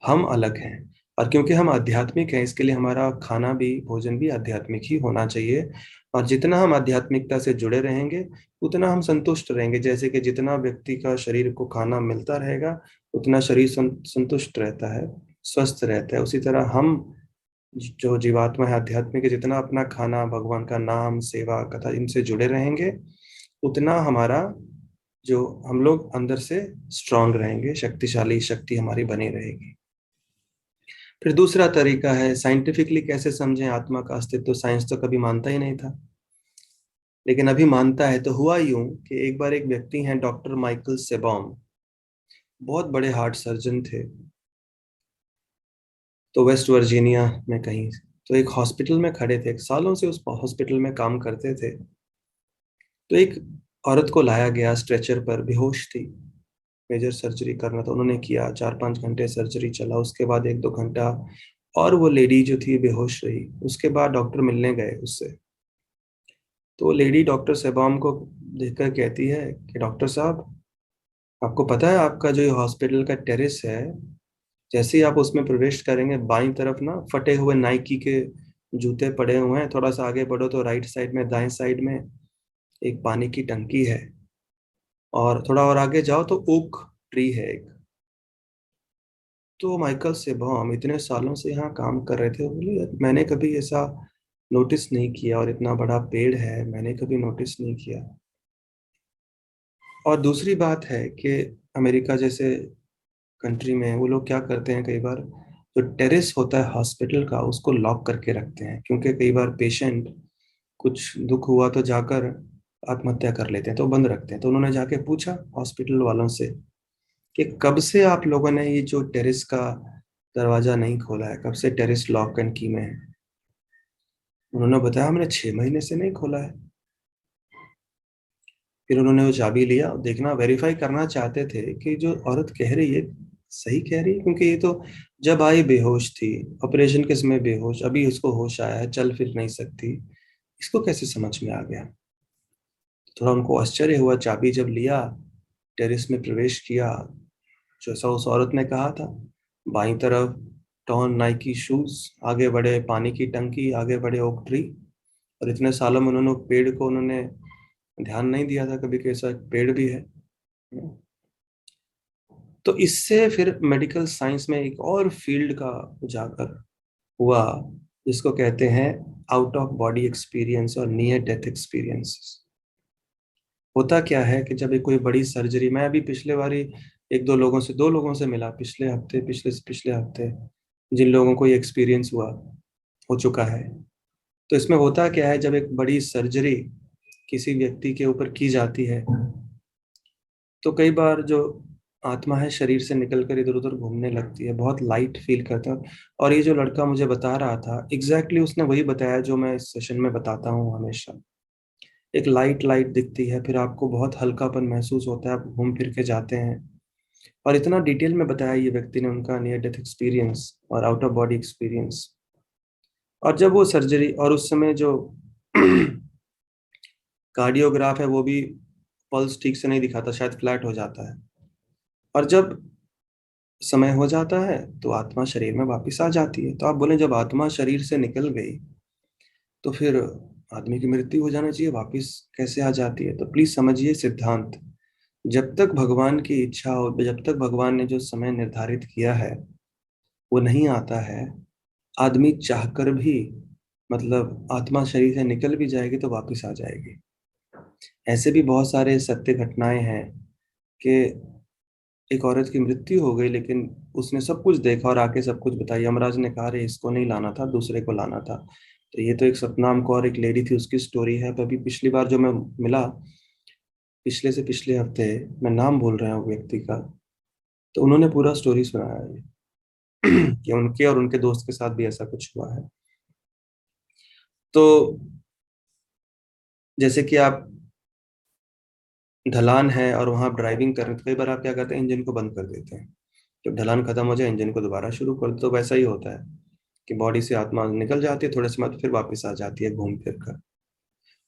हम अलग हैं। और क्योंकि हम आध्यात्मिक हैं, इसके लिए हमारा खाना भी, भोजन भी आध्यात्मिक ही होना चाहिए। और जितना हम आध्यात्मिकता से जुड़े रहेंगे, उतना हम संतुष्ट रहेंगे। जैसे कि जितना व्यक्ति का शरीर को खाना मिलता रहेगा, उतना शरीर संतुष्ट रहता है, स्वस्थ रहता है। उसी तरह हम जो जीवात्मा है, आध्यात्मिक है, जितना अपना खाना, भगवान का नाम, सेवा, कथा, इनसे जुड़े रहेंगे, उतना हमारा जो हम लोग अंदर से स्ट्रांग रहेंगे, शक्तिशाली शक्ति हमारी बनी रहेगी। फिर दूसरा तरीका है साइंटिफिकली कैसे समझें आत्मा का अस्तित्व। साइंस तो कभी मानता ही नहीं था, लेकिन अभी मानता है। तो हुआ यूं कि एक बार एक व्यक्ति हैं, डॉक्टर माइकल सेबॉम, बहुत बड़े हार्ट सर्जन थे। तो वेस्ट वर्जीनिया में कहीं, तो एक हॉस्पिटल में खड़े थे, सालों से उस हॉस्पिटल में काम करते थे। तो एक औरत को लाया गया स्ट्रेचर पर, बेहोश थी, मेजर सर्जरी करना था। उन्होंने किया, 4-5 घंटे सर्जरी चला। उसके बाद 1-2 घंटा और वो लेडी जो थी बेहोश रही। उसके बाद डॉक्टर मिलने गए उससे। तो लेडी डॉक्टर सेबाम को देखकर कहती है कि डॉक्टर साहब, आपको पता है आपका जो ये हॉस्पिटल का टेरेस है, जैसे ही आप उसमें प्रवेश करेंगे, बाईं तरफ ना फटे हुए नाइकी के जूते पड़े हुए हैं। थोड़ा सा आगे बढ़ो तो राइट साइड में, दाएं साइड में एक पानी की टंकी है। और थोड़ा और आगे जाओ तो ओक ट्री है एक। तो माइकल सेबॉम इतने सालों से यहाँ काम कर रहे थे, बोले मैंने कभी ऐसा नोटिस नहीं किया, और इतना बड़ा पेड़ है, मैंने कभी नोटिस नहीं किया। और दूसरी बात है कि अमेरिका जैसे कंट्री में वो लोग क्या करते हैं, कई बार जो टेरेस होता है हॉस्पिटल का, उसको लॉक करके रखते हैं। क्योंकि कई बार पेशेंट, कुछ दुख हुआ तो जाकर आत्महत्या कर लेते हैं, तो बंद रखते हैं। तो उन्होंने जाके पूछा हॉस्पिटल वालों से कि कब से आप लोगों ने ये जो टेरेस का दरवाजा नहीं खोला है, कब से टेरेस लॉक एंड की में है? उन्होंने बताया हमने 6 महीने से नहीं खोला है। फिर उन्होंने वो चाबी लिया, देखना वेरीफाई करना चाहते थे कि जो औरत कह रही है सही कह रही है। क्योंकि ये तो जब आई बेहोश थी, ऑपरेशन के समय बेहोश, अभी उसको होश आया है, चल फिर नहीं सकती, इसको कैसे समझ में आ गया? थोड़ा उनको आश्चर्य हुआ। चाबी जब लिया, टेरेस में प्रवेश किया, जैसा उस औरत ने कहा था, बाईं तरफ टॉन नाइकी शूज, आगे बढ़े पानी की टंकी, आगे बढ़े ओक ट्री। और इतने सालों में उन्होंने पेड़ को उन्होंने ध्यान नहीं दिया था कभी कि ऐसा पेड़ भी है। तो इससे फिर मेडिकल साइंस में एक और फील्ड का उजागर हुआ, जिसको कहते हैं आउट ऑफ बॉडी एक्सपीरियंस और नियर डेथ एक्सपीरियंस। होता क्या है कि जब एक कोई बड़ी सर्जरी, मैं अभी पिछले बारी 2 लोगों से मिला, पिछले हफ्ते, पिछले से पिछले हफ्ते, जिन लोगों को ये एक्सपीरियंस हुआ, हो चुका है। तो इसमें होता क्या है, जब एक बड़ी सर्जरी किसी व्यक्ति के ऊपर की जाती है, तो कई बार जो आत्मा है शरीर से निकलकर इधर उधर घूमने लगती है, बहुत लाइट फील करते हैं। और ये जो लड़का मुझे बता रहा था एग्जैक्टली उसने वही बताया जो मैं इस सेशन में बताता हूँ हमेशा। एक लाइट लाइट दिखती है, फिर आपको बहुत हल्कापन महसूस होता है, आप घूम फिर के जाते हैं। और इतना डिटेल में बताया ये व्यक्ति ने उनका नियर डेथ एक्सपीरियंस और आउट ऑफ बॉडी एक्सपीरियंस। और जब वो सर्जरी और उस समय जो कार्डियोग्राफ है वो भी पल्स ठीक से नहीं दिखाता, शायद फ्लैट हो जाता है। और जब समय हो जाता है तो आत्मा शरीर में वापस आ जाती है। तो आप बोले जब आत्मा शरीर से निकल गई तो फिर आदमी की मृत्यु हो जाना चाहिए, वापस कैसे आ जाती है? तो प्लीज समझिए सिद्धांत, जब तक भगवान की इच्छा हो, जब तक भगवान ने जो समय निर्धारित किया है वो नहीं आता है, आदमी चाहकर भी, मतलब आत्मा शरीर से निकल भी जाएगी तो वापस आ जाएगी। ऐसे भी बहुत सारे सत्य घटनाएं हैं कि एक औरत की मृत्यु हो गई लेकिन उसने सब कुछ देखा और आके सब कुछ बताया। यमराज ने कहा रे इसको नहीं लाना था, दूसरे को लाना था। तो ये तो एक सतनाम कौर एक लेडी थी, उसकी स्टोरी है। तो अभी पिछली बार जो मैं मिला, पिछले से पिछले हफ्ते, मैं नाम भूल रहा हूँ व्यक्ति का, तो उन्होंने पूरा स्टोरी सुनाया है कि उनके और उनके दोस्त के साथ भी ऐसा कुछ हुआ है। तो जैसे कि आप ढलान है और वहां आप ड्राइविंग कर रहे हैं तो कई बार आप क्या करते हैं, इंजन को बंद कर देते हैं। जब ढलान खत्म हो जाए इंजन को दोबारा शुरू कर दो। तो वैसा ही होता है कि बॉडी से आत्मा निकल जाती है, थोड़े समय बाद फिर वापस आ जाती है घूम फिर कर।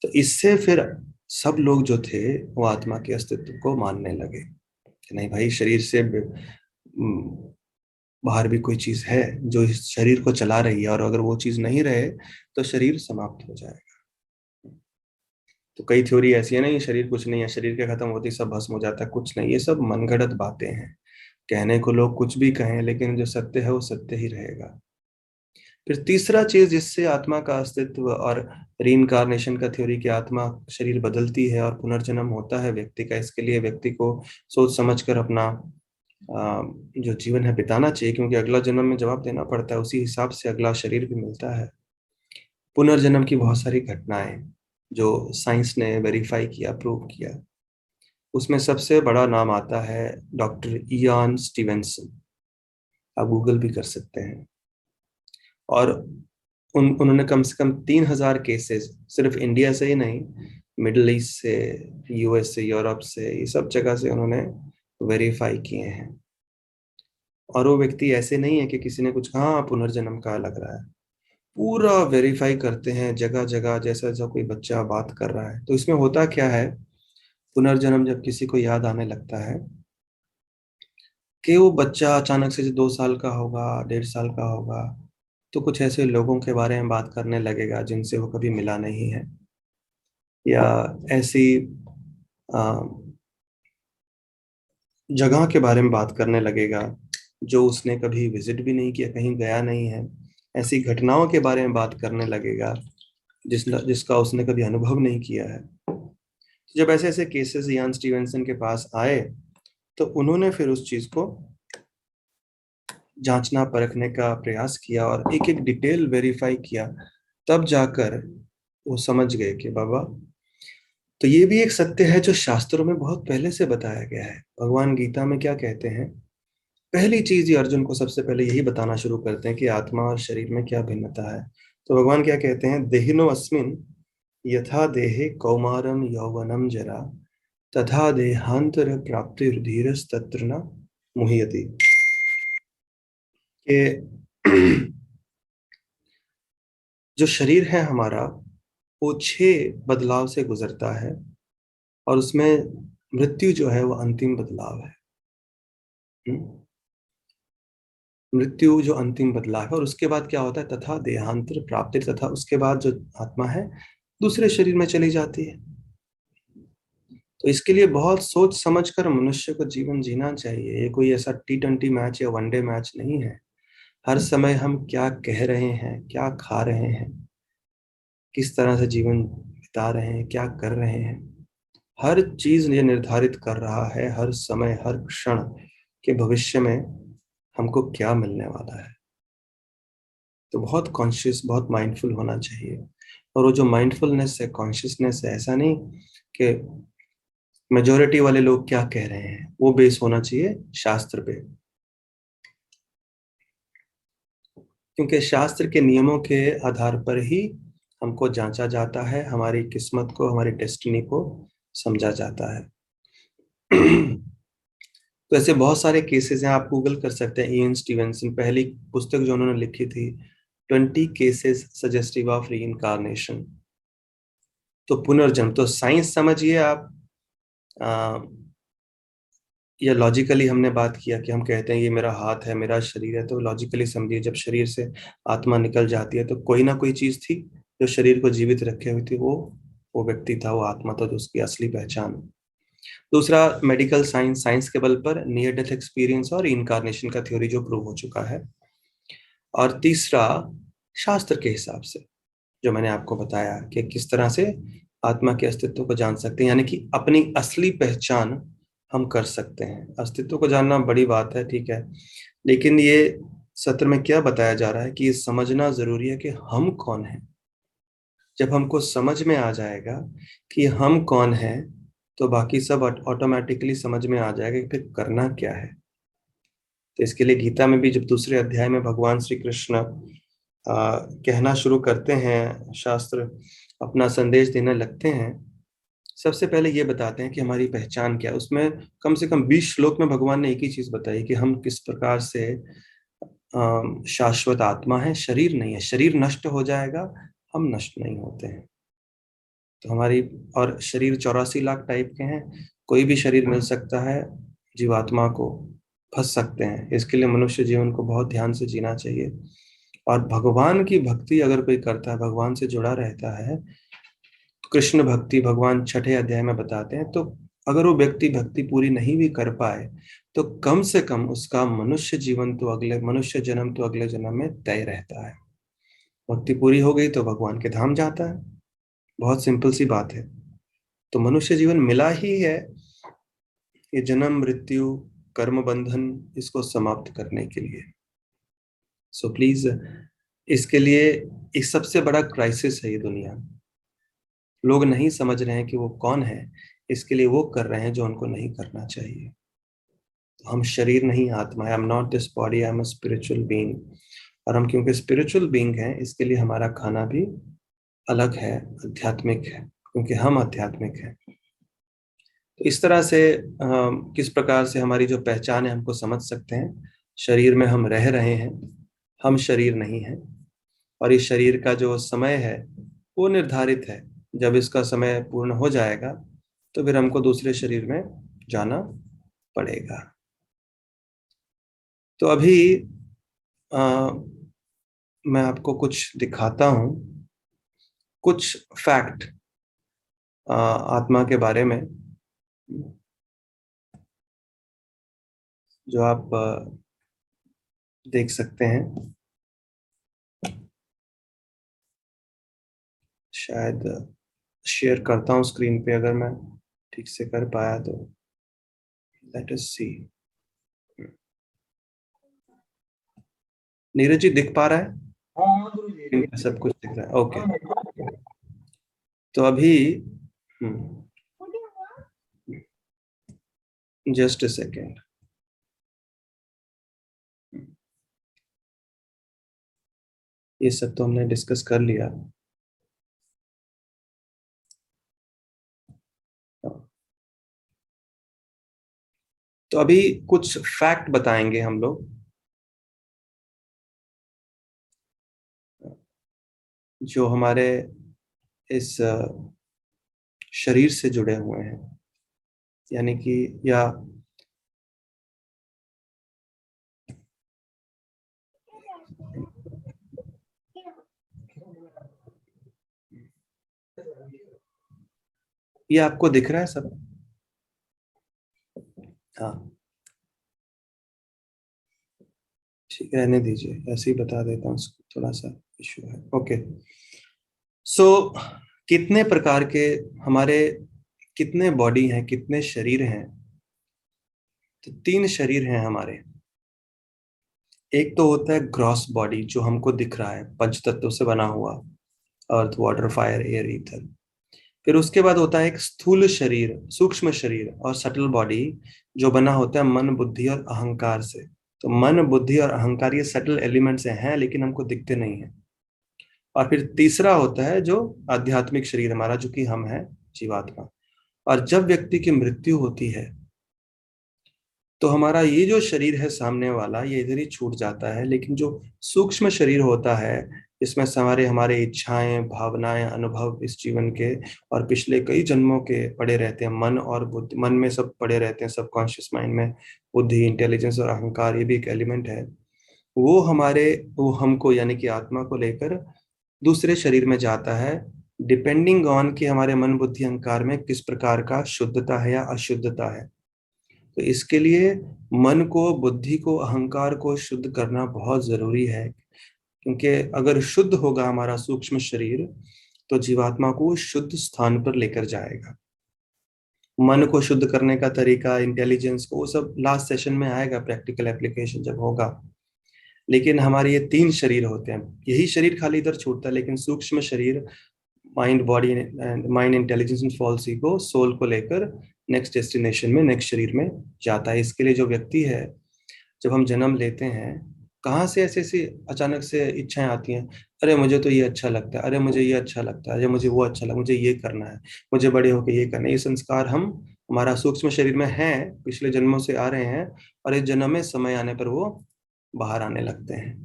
तो इससे फिर सब लोग जो थे वो आत्मा के अस्तित्व को मानने लगे कि नहीं भाई, शरीर से बाहर भी कोई चीज है जो इस शरीर को चला रही है, और अगर वो चीज नहीं रहे तो शरीर समाप्त हो जाएगा। तो कई थ्योरी ऐसी है ना, ये शरीर कुछ नहीं है, शरीर के खत्म होते ही सब भस्म हो जाता है, कुछ नहीं, ये सब मनगढ़ंत बातें हैं। कहने को लोग कुछ भी कहें लेकिन जो सत्य है वो सत्य ही रहेगा। फिर तीसरा चीज जिससे आत्मा का अस्तित्व और रीइंकारनेशन का थ्योरी कि आत्मा शरीर बदलती है और पुनर्जन्म होता है व्यक्ति का, इसके लिए व्यक्ति को सोच समझ कर अपना जो जीवन है बिताना चाहिए, क्योंकि अगला जन्म में जवाब देना पड़ता है, उसी हिसाब से अगला शरीर भी मिलता है। पुनर्जन्म की बहुत सारी घटनाएं जो साइंस ने वेरीफाई किया, प्रूव किया, उसमें सबसे बड़ा नाम आता है डॉक्टर इयान स्टीवेंसन। आप गूगल भी कर सकते हैं। और उन्होंने कम से कम 3,000 केसेस सिर्फ इंडिया से ही नहीं, मिडिल ईस्ट से, यूएस से, यूरोप से, ये सब जगह से उन्होंने वेरीफाई किए हैं। और वो व्यक्ति ऐसे नहीं है कि किसी ने कुछ कहा "हाँ, पुनर्जन्म का लग रहा है", पूरा वेरीफाई करते हैं जगह जगह, जैसा जैसा कोई बच्चा बात कर रहा है। तो इसमें होता क्या है, पुनर्जन्म जब किसी को याद आने लगता है कि वो बच्चा अचानक से जो 2 साल का होगा, 1.5 साल का होगा, तो कुछ ऐसे लोगों के बारे में बात करने लगेगा जिनसे वो कभी मिला नहीं है, या ऐसी आ, जगह के बारे में बात करने लगेगा जो उसने कभी विजिट भी नहीं किया, कहीं गया नहीं है। ऐसी घटनाओं के बारे में बात करने लगेगा जिसका उसने कभी अनुभव नहीं किया है। तो जब ऐसे ऐसे केसेस यान स्टीवेंसन के पास आए तो उन्होंने फिर उस चीज को जांचना परखने का प्रयास किया और एक एक डिटेल वेरीफाई किया। तब जाकर वो समझ गए कि बाबा, तो ये भी एक सत्य है जो शास्त्रों में बहुत पहले से बताया गया है। भगवान गीता में क्या कहते हैं, पहली चीज ये अर्जुन को सबसे पहले यही बताना शुरू करते हैं कि आत्मा और शरीर में क्या भिन्नता है। तो भगवान क्या कहते हैं, देहिनो अस्मिन यथा देहे कौमारम यौवनम जरा तथा देहांतर प्राप्तिर्धीरस्तत्र न मुह्यति। कि जो शरीर है हमारा वो 6 बदलाव से गुजरता है, और उसमें मृत्यु जो है वो अंतिम बदलाव है। हम्म? मृत्यु जो अंतिम बदलाव है, और उसके बाद क्या होता है, तथा देहांतर प्राप्ति, तथा उसके बाद जो आत्मा है दूसरे शरीर में चली जाती है। तो इसके लिए बहुत सोच समझ कर मनुष्य को जीवन जीना चाहिए। ये कोई ऐसा T20 मैच या वनडे मैच नहीं है। हर समय हम क्या कह रहे हैं, क्या खा रहे हैं, किस तरह से जीवन बिता रहे हैं, क्या कर रहे हैं, हर चीज ये निर्धारित कर रहा है हर समय हर क्षण के भविष्य में हमको क्या मिलने वाला है। तो बहुत कॉन्शियस, बहुत माइंडफुल होना चाहिए। और वो जो माइंडफुलनेस है, कॉन्शियसनेस है, ऐसा नहीं कि मेजोरिटी वाले लोग क्या कह रहे हैं वो बेस होना चाहिए शास्त्र पे, क्योंकि शास्त्र के नियमों के आधार पर ही हमको जांचा जाता है, हमारी किस्मत को, हमारी डेस्टिनी को समझा जाता है। तो ऐसे बहुत सारे केसेस हैं, आप गूगल कर सकते हैं। इयन स्टीवेंसन, पहली पुस्तक जो उन्होंने लिखी थी, 20 केसेस सजेस्टिव ऑफ री इनकारनेशन, तो पुनर्जन्म। तो साइंस समझिए आप, या लॉजिकली हमने बात किया कि हम कहते हैं ये मेरा हाथ है, मेरा शरीर है, तो लॉजिकली समझिए जब शरीर से आत्मा निकल जाती है तो कोई ना कोई चीज थी जो शरीर को जीवित रखे हुई थी, वो व्यक्ति था, वो आत्मा था, जो उसकी असली पहचान। दूसरा, मेडिकल साइंस, साइंस के बल पर नियर डेथ एक्सपीरियंस और इनकारनेशन का थ्योरी जो प्रूव हो चुका है। और तीसरा, शास्त्र के हिसाब से जो मैंने आपको बताया कि किस तरह से आत्मा के अस्तित्व को जान सकते हैं, यानी कि अपनी असली पहचान हम कर सकते हैं। अस्तित्व को जानना बड़ी बात है, ठीक है, लेकिन ये सत्र में क्या बताया जा रहा है कि ये समझना जरूरी है कि हम कौन हैं। जब हमको समझ में आ जाएगा कि हम कौन हैं, तो बाकी सब ऑटोमेटिकली समझ में आ जाएगा कि फिर करना क्या है। तो इसके लिए गीता में भी जब दूसरे अध्याय में भगवान श्री कृष्ण कहना शुरू करते हैं, शास्त्र अपना संदेश देने लगते हैं, सबसे पहले ये बताते हैं कि हमारी पहचान क्या है। उसमें कम से कम 20 श्लोक में भगवान ने एक ही चीज बताई कि हम किस प्रकार से शाश्वत आत्मा है, शरीर नहीं है। शरीर नष्ट हो जाएगा, हम नष्ट नहीं होते हैं। तो हमारी, और शरीर 84 लाख टाइप के हैं, कोई भी शरीर मिल सकता है जीवात्मा को, फंस सकते हैं। इसके लिए मनुष्य जीवन को बहुत ध्यान से जीना चाहिए। और भगवान की भक्ति अगर कोई करता है, भगवान से जुड़ा रहता है, कृष्ण भक्ति भगवान 6 अध्याय में बताते हैं, तो अगर वो व्यक्ति भक्ति पूरी नहीं भी कर पाए तो कम से कम उसका मनुष्य जीवन तो अगले, मनुष्य जन्म तो अगले जन्म में तय रहता है। भक्ति पूरी हो गई तो भगवान के धाम जाता है। बहुत सिंपल सी बात है। तो मनुष्य जीवन मिला ही है ये जन्म मृत्यु कर्म बंधन इसको समाप्त करने के लिए। सो प्लीज, इसके लिए एक सबसे बड़ा क्राइसिस है ये दुनिया। लोग नहीं समझ रहे हैं कि वो कौन है, इसके लिए वो कर रहे हैं जो उनको नहीं करना चाहिए। तो हम शरीर नहीं, आत्मा है। आई am not this body, I am a spiritual being. और हम क्योंकि स्पिरिचुअल बीइंग हैं, इसके लिए हमारा खाना भी अलग है, आध्यात्मिक है, क्योंकि हम आध्यात्मिक हैं। तो इस तरह से किस प्रकार से हमारी जो पहचान है हमको समझ सकते हैं। शरीर में हम रह रहे हैं, हम शरीर नहीं है। और इस शरीर का जो समय है वो निर्धारित है। जब इसका समय पूर्ण हो जाएगा तो फिर हमको दूसरे शरीर में जाना पड़ेगा। तो अभी आ, मैं आपको कुछ दिखाता हूँ, कुछ फैक्ट आत्मा के बारे में, जो आप देख सकते हैं। शायद शेयर करता हूँ स्क्रीन पे, अगर मैं ठीक से कर पाया तो। लेट अस सी। नीरज जी दिख पा रहा है? स्क्रीन पे सब कुछ दिख रहा है, ओके। तो अभी जस्ट अ सेकेंड। ये सब तो हमने डिस्कस कर लिया। तो अभी कुछ फैक्ट बताएंगे हम लोग, जो हमारे इस शरीर से जुड़े हुए हैं, यानी कि, या ये आपको दिख रहा है सब? हाँ, ठीक है, रहने दीजिए, ऐसे ही बता देता हूँ, थोड़ा सा इशू है। ओके। सो कितने प्रकार के हमारे, कितने बॉडी हैं, कितने शरीर हैं? तो 3 शरीर हैं हमारे। एक तो होता है ग्रॉस बॉडी, जो हमको दिख रहा है, पंच तत्व से बना हुआ, earth water fire air ether. फिर उसके बाद होता है एक स्थूल शरीर, सूक्ष्म शरीर और सटल बॉडी, जो बना होता है मन, बुद्धि और अहंकार से। तो मन, बुद्धि और अहंकार ये सटल एलिमेंट्स हैं, लेकिन हमको दिखते नहीं है। और फिर तीसरा होता है जो आध्यात्मिक शरीर हमारा, जो कि हम है, जीवात्मा। और जब व्यक्ति की मृत्यु होती है तो हमारा ये जो शरीर है सामने वाला, ये इधर ही छूट जाता है, लेकिन जो सूक्ष्म शरीर होता है, इसमें हमारे हमारे इच्छाएं, भावनाएं, अनुभव इस जीवन के और पिछले कई जन्मों के पड़े रहते हैं। मन और बुद्धि, मन में सब पड़े रहते हैं, सबकॉन्शियस माइंड में बुद्धि, इंटेलिजेंस और अहंकार, ये भी एक एलिमेंट है। वो हमको यानी कि आत्मा को लेकर दूसरे शरीर में जाता है, डिपेंडिंग ऑन कि हमारे मन, बुद्धि, अहंकार में किस प्रकार का शुद्धता है या अशुद्धता है। तो इसके लिए मन को, बुद्धि को, अहंकार को शुद्ध करना बहुत जरूरी है, क्योंकि अगर शुद्ध होगा हमारा सूक्ष्म शरीर तो जीवात्मा को शुद्ध स्थान पर लेकर जाएगा। मन को शुद्ध करने का तरीका, इंटेलिजेंस को, वो सब लास्ट सेशन में आएगा, प्रैक्टिकल एप्लीकेशन जब होगा। लेकिन हमारे ये तीन शरीर होते हैं, यही शरीर खाली इधर छूटता है, लेकिन सूक्ष्म शरीर, mind, body and mind, intelligence and false ego, soul को लेकर नेक्स्ट डेस्टिनेशन में, नेक्स्ट शरीर में जाता है। इसके लिए जो व्यक्ति है, जब हम जन्म लेते हैं, कहाँ से ऐसे ऐसी अचानक से इच्छाएं आती हैं, अरे मुझे तो ये अच्छा लगता है, अरे मुझे ये अच्छा लगता है, अरे मुझे वो अच्छा लगता है, मुझे ये करना है, मुझे बड़े होकर ये करना है। ये संस्कार हम हमारा सूक्ष्म शरीर में हैं, पिछले जन्मों से आ रहे हैं, और इस जन्म में समय आने पर वो बाहर आने लगते हैं।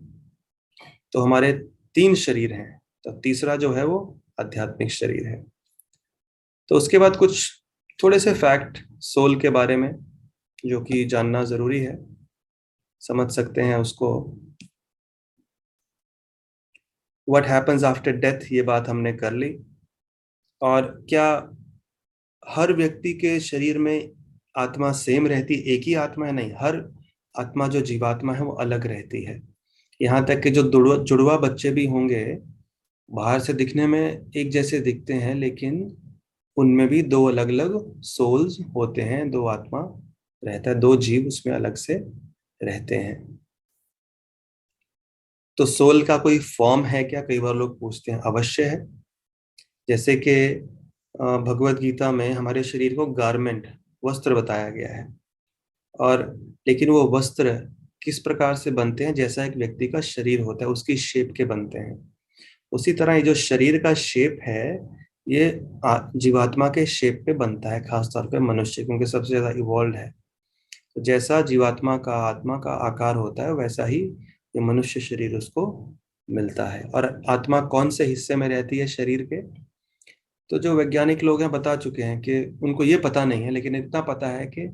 तो हमारे तीन शरीर हैं, तो तीसरा जो है वो आध्यात्मिक शरीर है। तो उसके बाद कुछ थोड़े से फैक्ट सोल के बारे में, जो कि जानना जरूरी है, समझ सकते हैं उसको। व्हाट हैपन्स आफ्टर डेथ, ये बात हमने कर ली। और क्या हर व्यक्ति के शरीर में आत्मा सेम रहती, एक ही आत्मा है? नहीं, हर आत्मा जो जीवात्मा है वो अलग रहती है। यहाँ तक कि जो जुड़वा बच्चे भी होंगे, बाहर से दिखने में एक जैसे दिखते हैं, लेकिन उनमें भी दो अलग अलग सोल्स होते हैं, दो आत्मा रहता है, दो जीव उसमें अलग से रहते हैं। तो सोल का कोई फॉर्म है क्या, कई बार लोग पूछते हैं। अवश्य है। जैसे कि भगवत गीता में हमारे शरीर को गारमेंट, वस्त्र बताया गया है, और लेकिन वो वस्त्र किस प्रकार से बनते हैं, जैसा एक व्यक्ति का शरीर होता है उसकी शेप के बनते हैं। उसी तरह ये जो शरीर का शेप है, ये जीवात्मा के शेप पे बनता है, खासतौर पे मनुष्य, क्योंकि सबसे ज्यादा इवॉल्व है। तो जैसा जीवात्मा का, आत्मा का आकार होता है, वैसा ही ये मनुष्य शरीर उसको मिलता है। और आत्मा कौन से हिस्से में रहती है शरीर के, तो जो वैज्ञानिक लोग हैं बता चुके हैं कि उनको ये पता नहीं है, लेकिन इतना पता है कि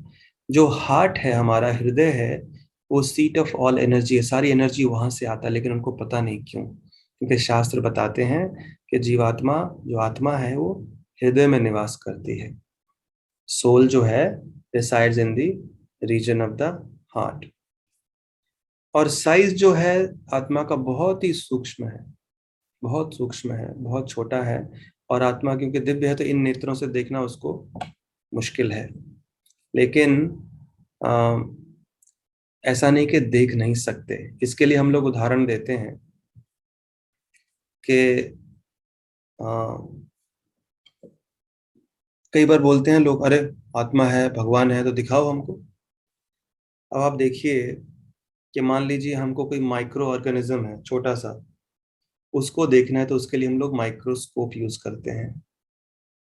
जो हार्ट है, हमारा हृदय है, वो सीट ऑफ ऑल एनर्जी है, सारी एनर्जी वहां से आता है, लेकिन उनको पता नहीं क्यों, क्योंकि शास्त्र बताते हैं कि जीवात्मा, जो आत्मा है, वो हृदय में निवास करती है। सोल जो है resides in the region of the heart. और साइज जो है आत्मा का बहुत ही सूक्ष्म है, बहुत सूक्ष्म है, बहुत छोटा है। और आत्मा क्योंकि दिव्य है, तो इन नेत्रों से देखना उसको मुश्किल है। लेकिन आ, ऐसा नहीं कि देख नहीं सकते। इसके लिए हम लोग उदाहरण देते हैं कि आ, कई बार बोलते हैं लोग, अरे आत्मा है, भगवान है, तो दिखाओ हमको। अब आप देखिए कि मान लीजिए हमको कोई माइक्रो ऑर्गेनिज्म है, छोटा सा, उसको देखना है, तो उसके लिए हम लोग माइक्रोस्कोप यूज करते हैं।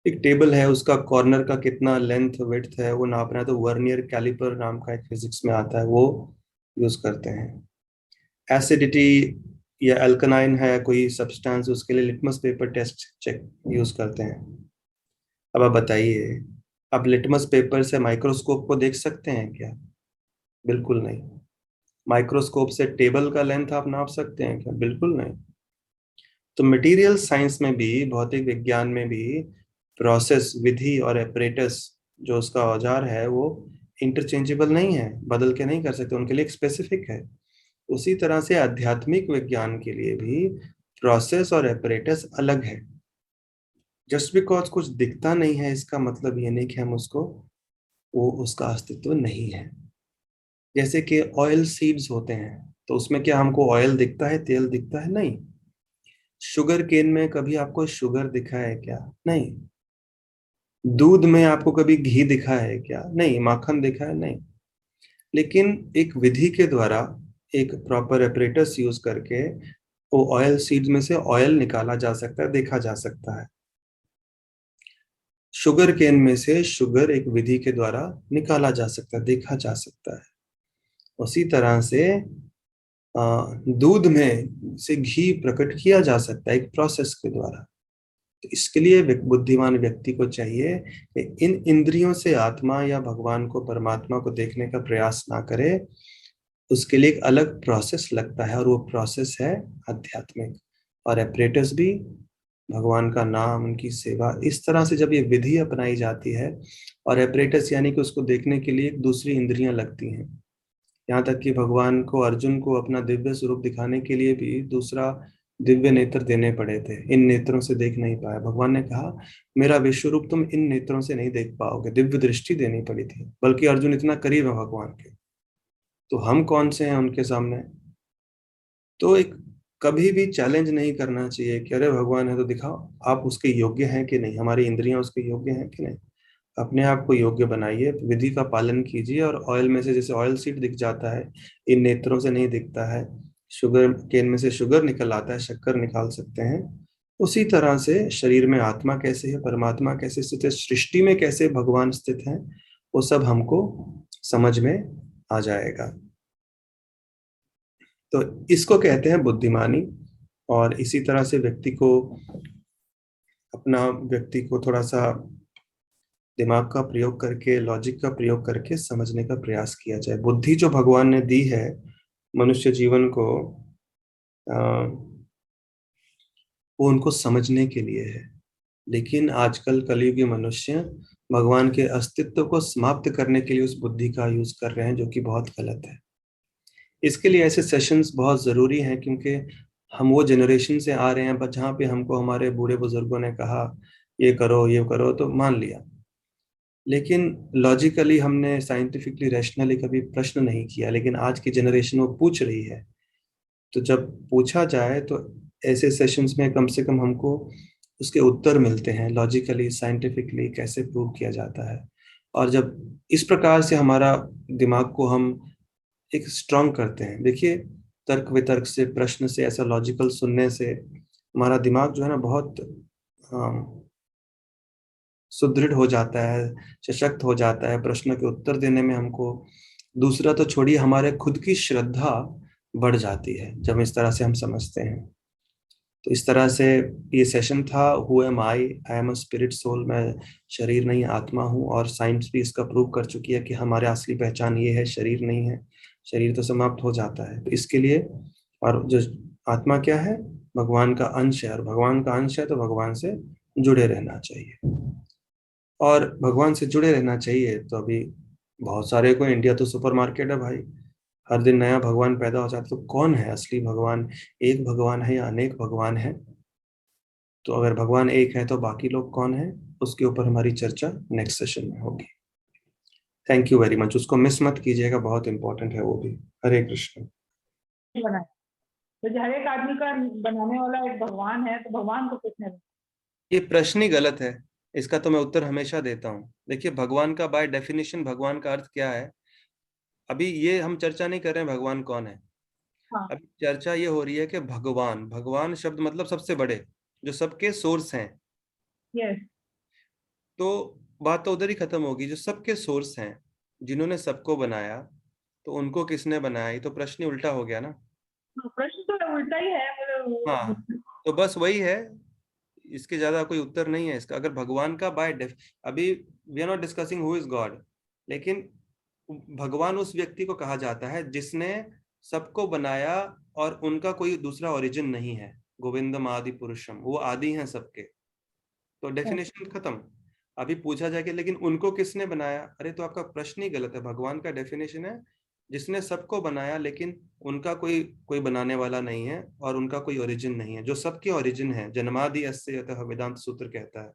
एक टेबल है, उसका कॉर्नर का कितना लेंथ विड्थ है वो नापना है, तो वर्नियर कैलिपर नाम का एक फिजिक्स में आता है, वो यूज करते हैं। एसिडिटी या अल्कनाइन है कोई सब्सटेंस, उसके लिए litmus paper test check use करते हैं। अब आप बताइए, आप लिटमस पेपर से माइक्रोस्कोप को देख सकते हैं क्या? बिल्कुल नहीं। माइक्रोस्कोप से टेबल का लेंथ आप नाप सकते हैं क्या? बिल्कुल नहीं। तो मटेरियल साइंस में भी, भौतिक विज्ञान में भी, प्रोसेस, विधि और एपरेटस, जो उसका औजार है, वो इंटरचेंजेबल नहीं है, बदल के नहीं कर सकते, उनके लिए एक स्पेसिफिक है। उसी तरह से आध्यात्मिक विज्ञान के लिए भी प्रोसेस और एपरेटस अलग है। जस्ट बिकॉज कुछ दिखता नहीं है, इसका मतलब ये नहीं कि हम उसको, वो उसका अस्तित्व नहीं है। जैसे कि ऑयल सीड्स होते हैं, तो उसमें क्या हमको ऑयल दिखता है, तेल दिखता है? नहीं। शुगर केन में कभी आपको शुगर दिखा है क्या? नहीं। दूध में आपको कभी घी दिखा है क्या? नहीं। माखन दिखा है? नहीं। लेकिन एक विधि के द्वारा, एक प्रॉपर एपरेटस यूज करके वो ऑयल सीड में से ऑयल निकाला जा सकता है, देखा जा सकता है। शुगर केन में से शुगर एक विधि के द्वारा निकाला जा सकता है, देखा जा सकता है। उसी तरह से दूध में से घी प्रकट किया जा सकता है एक प्रोसेस के द्वारा। तो इसके लिए बुद्धिमान व्यक्ति को चाहिए कि इन इंद्रियों से आत्मा या भगवान को, परमात्मा को देखने का प्रयास ना करे। उसके लिए एक अलग प्रोसेस लगता है, और वो प्रोसेस है आध्यात्मिक। और एपरेटस भी भगवान का नाम, उनकी सेवा, इस तरह से जब ये विधि अपनाई जाती है, और एपरेटस यानी कि उसको देखने के लिए एक दूसरी इंद्रियां लगती हैं। यहाँ तक कि भगवान को, अर्जुन को अपना दिव्य स्वरूप दिखाने के लिए भी दूसरा दिव्य नेत्र देने पड़े थे। इन नेत्रों से देख नहीं पाया। भगवान ने कहा मेरा विश्व रूप तुम इन नेत्रों से नहीं देख पाओगे, दिव्य दृष्टि देनी पड़ी थी। बल्कि अर्जुन इतना करीब है भगवान के, तो हम कौन से हैं उनके सामने? तो एक कभी भी चैलेंज नहीं करना चाहिए कि अरे भगवान है तो दिखाओ, आप उसके योग्य हैं कि नहीं, हमारी इंद्रियां उसके योग्य हैं कि नहीं। अपने आप को योग्य बनाइए, विधि का पालन कीजिए, और ऑयल में से जैसे ऑयल सीड दिख जाता है, इन नेत्रों से नहीं दिखता है। शुगर केन में से शुगर निकल आता है, शक्कर निकाल सकते हैं। उसी तरह से शरीर में आत्मा कैसे है, परमात्मा कैसे स्थित है, सृष्टि में कैसे भगवान स्थित है, वो सब हमको समझ में आ जाएगा। तो इसको कहते हैं बुद्धिमानी। और इसी तरह से व्यक्ति को थोड़ा सा दिमाग का प्रयोग करके, लॉजिक का प्रयोग करके समझने का प्रयास किया जाए। बुद्धि जो भगवान ने दी है मनुष्य जीवन को, आ, वो उनको समझने के लिए है। लेकिन आजकल कलयुगी मनुष्य भगवान के अस्तित्व को समाप्त करने के लिए उस बुद्धि का यूज कर रहे हैं, जो कि बहुत गलत है। इसके लिए ऐसे सेशंस बहुत जरूरी हैं, क्योंकि हम वो जनरेशन से आ रहे हैं पर जहाँ पे हमको हमारे बूढ़े बुजुर्गों ने कहा ये करो तो मान लिया। लेकिन लॉजिकली हमने, साइंटिफिकली, रैशनली कभी प्रश्न नहीं किया। लेकिन आज की जनरेशन वो पूछ रही है। तो जब पूछा जाए तो ऐसे सेशंस में कम से कम हमको उसके उत्तर मिलते हैं, लॉजिकली, साइंटिफिकली कैसे प्रूव किया जाता है। और जब इस प्रकार से हमारा दिमाग को हम एक स्ट्रांग करते हैं, देखिए, तर्क वितर्क से, प्रश्न से, ऐसा लॉजिकल सुनने से हमारा दिमाग जो है ना बहुत सुदृढ़ हो जाता है, सशक्त हो जाता है। प्रश्न के उत्तर देने में हमको, दूसरा तो छोड़िए, हमारे खुद की श्रद्धा बढ़ जाती है जब इस तरह से हम समझते हैं। तो इस तरह से ये सेशन था, who am I am a spirit soul. मैं शरीर नहीं आत्मा हूँ, और साइंस भी इसका प्रूव कर चुकी है कि हमारे असली पहचान ये है, शरीर नहीं है। शरीर तो समाप्त हो जाता है। तो इसके लिए, और जो आत्मा क्या है, भगवान का अंश है, और भगवान का अंश है तो भगवान से जुड़े रहना चाहिए। और भगवान से जुड़े रहना चाहिए तो अभी बहुत सारे को, इंडिया तो सुपरमार्केट है भाई। हर दिन नया भगवान पैदा हो जाता है। तो कौन है असली भगवान? एक भगवान है या अनेक भगवान है? तो अगर भगवान एक है तो बाकी लोग कौन है? उसके ऊपर हमारी चर्चा नेक्स्ट सेशन में होगी। Thank you very much. उसको मिस मत कीजिएगा, बहुत इंपॉर्टेंट है वो भी। हरे कृष्ण। बनाया तो हर एक आदमी का बनाने वाला एक भगवान है, तो भगवान को किसने बनाया? ये प्रश्न ही गलत है। इसका तो मैं उत्तर हमेशा देता हूँ। देखिए, भगवान का बाय डेफिनेशन भगवान का अर्थ क्या है? अभी ये हम चर्चा नहीं कर रहे हैं भगवान कौन है। हाँ। अभी चर्चा ये हो रही है कि भगवान, भगवान शब्द मतलब सबसे बड़े, जो सबके सोर्स हैं। यस। तो बात तो उधर ही खत्म होगी। जो सबके सोर्स हैं, जिन्होंने सबको बनाया, तो उनको किसने बनाया? ये तो प्रश्न ही उल्टा हो गया ना। प्रश्न तो उल्टा ही है, हाँ, मतलब। तो बस वही है। इसके ज्यादा कोई उत्तर नहीं है इसका। अगर भगवान का बाय डेफ, अभी we are not discussing who is God, लेकिन भगवान उस व्यक्ति को कहा जाता है जिसने सबको बनाया, और उनका कोई दूसरा ओरिजिन नहीं है। गोविंदम आदि पुरुषम, वो आदि हैं सबके। तो डेफिनेशन खत्म। अभी पूछा जाए कि लेकिन उनको किसने बनाया, अरे तो आपका प्रश्न ही गलत है। भगवान का डेफिनेशन है जिसने सबको बनाया, लेकिन उनका कोई कोई बनाने वाला नहीं है, और उनका कोई ओरिजिन नहीं है। जो सबके ओरिजिन है, जन्मादि अस्य यतः वेदांत सूत्र कहता है।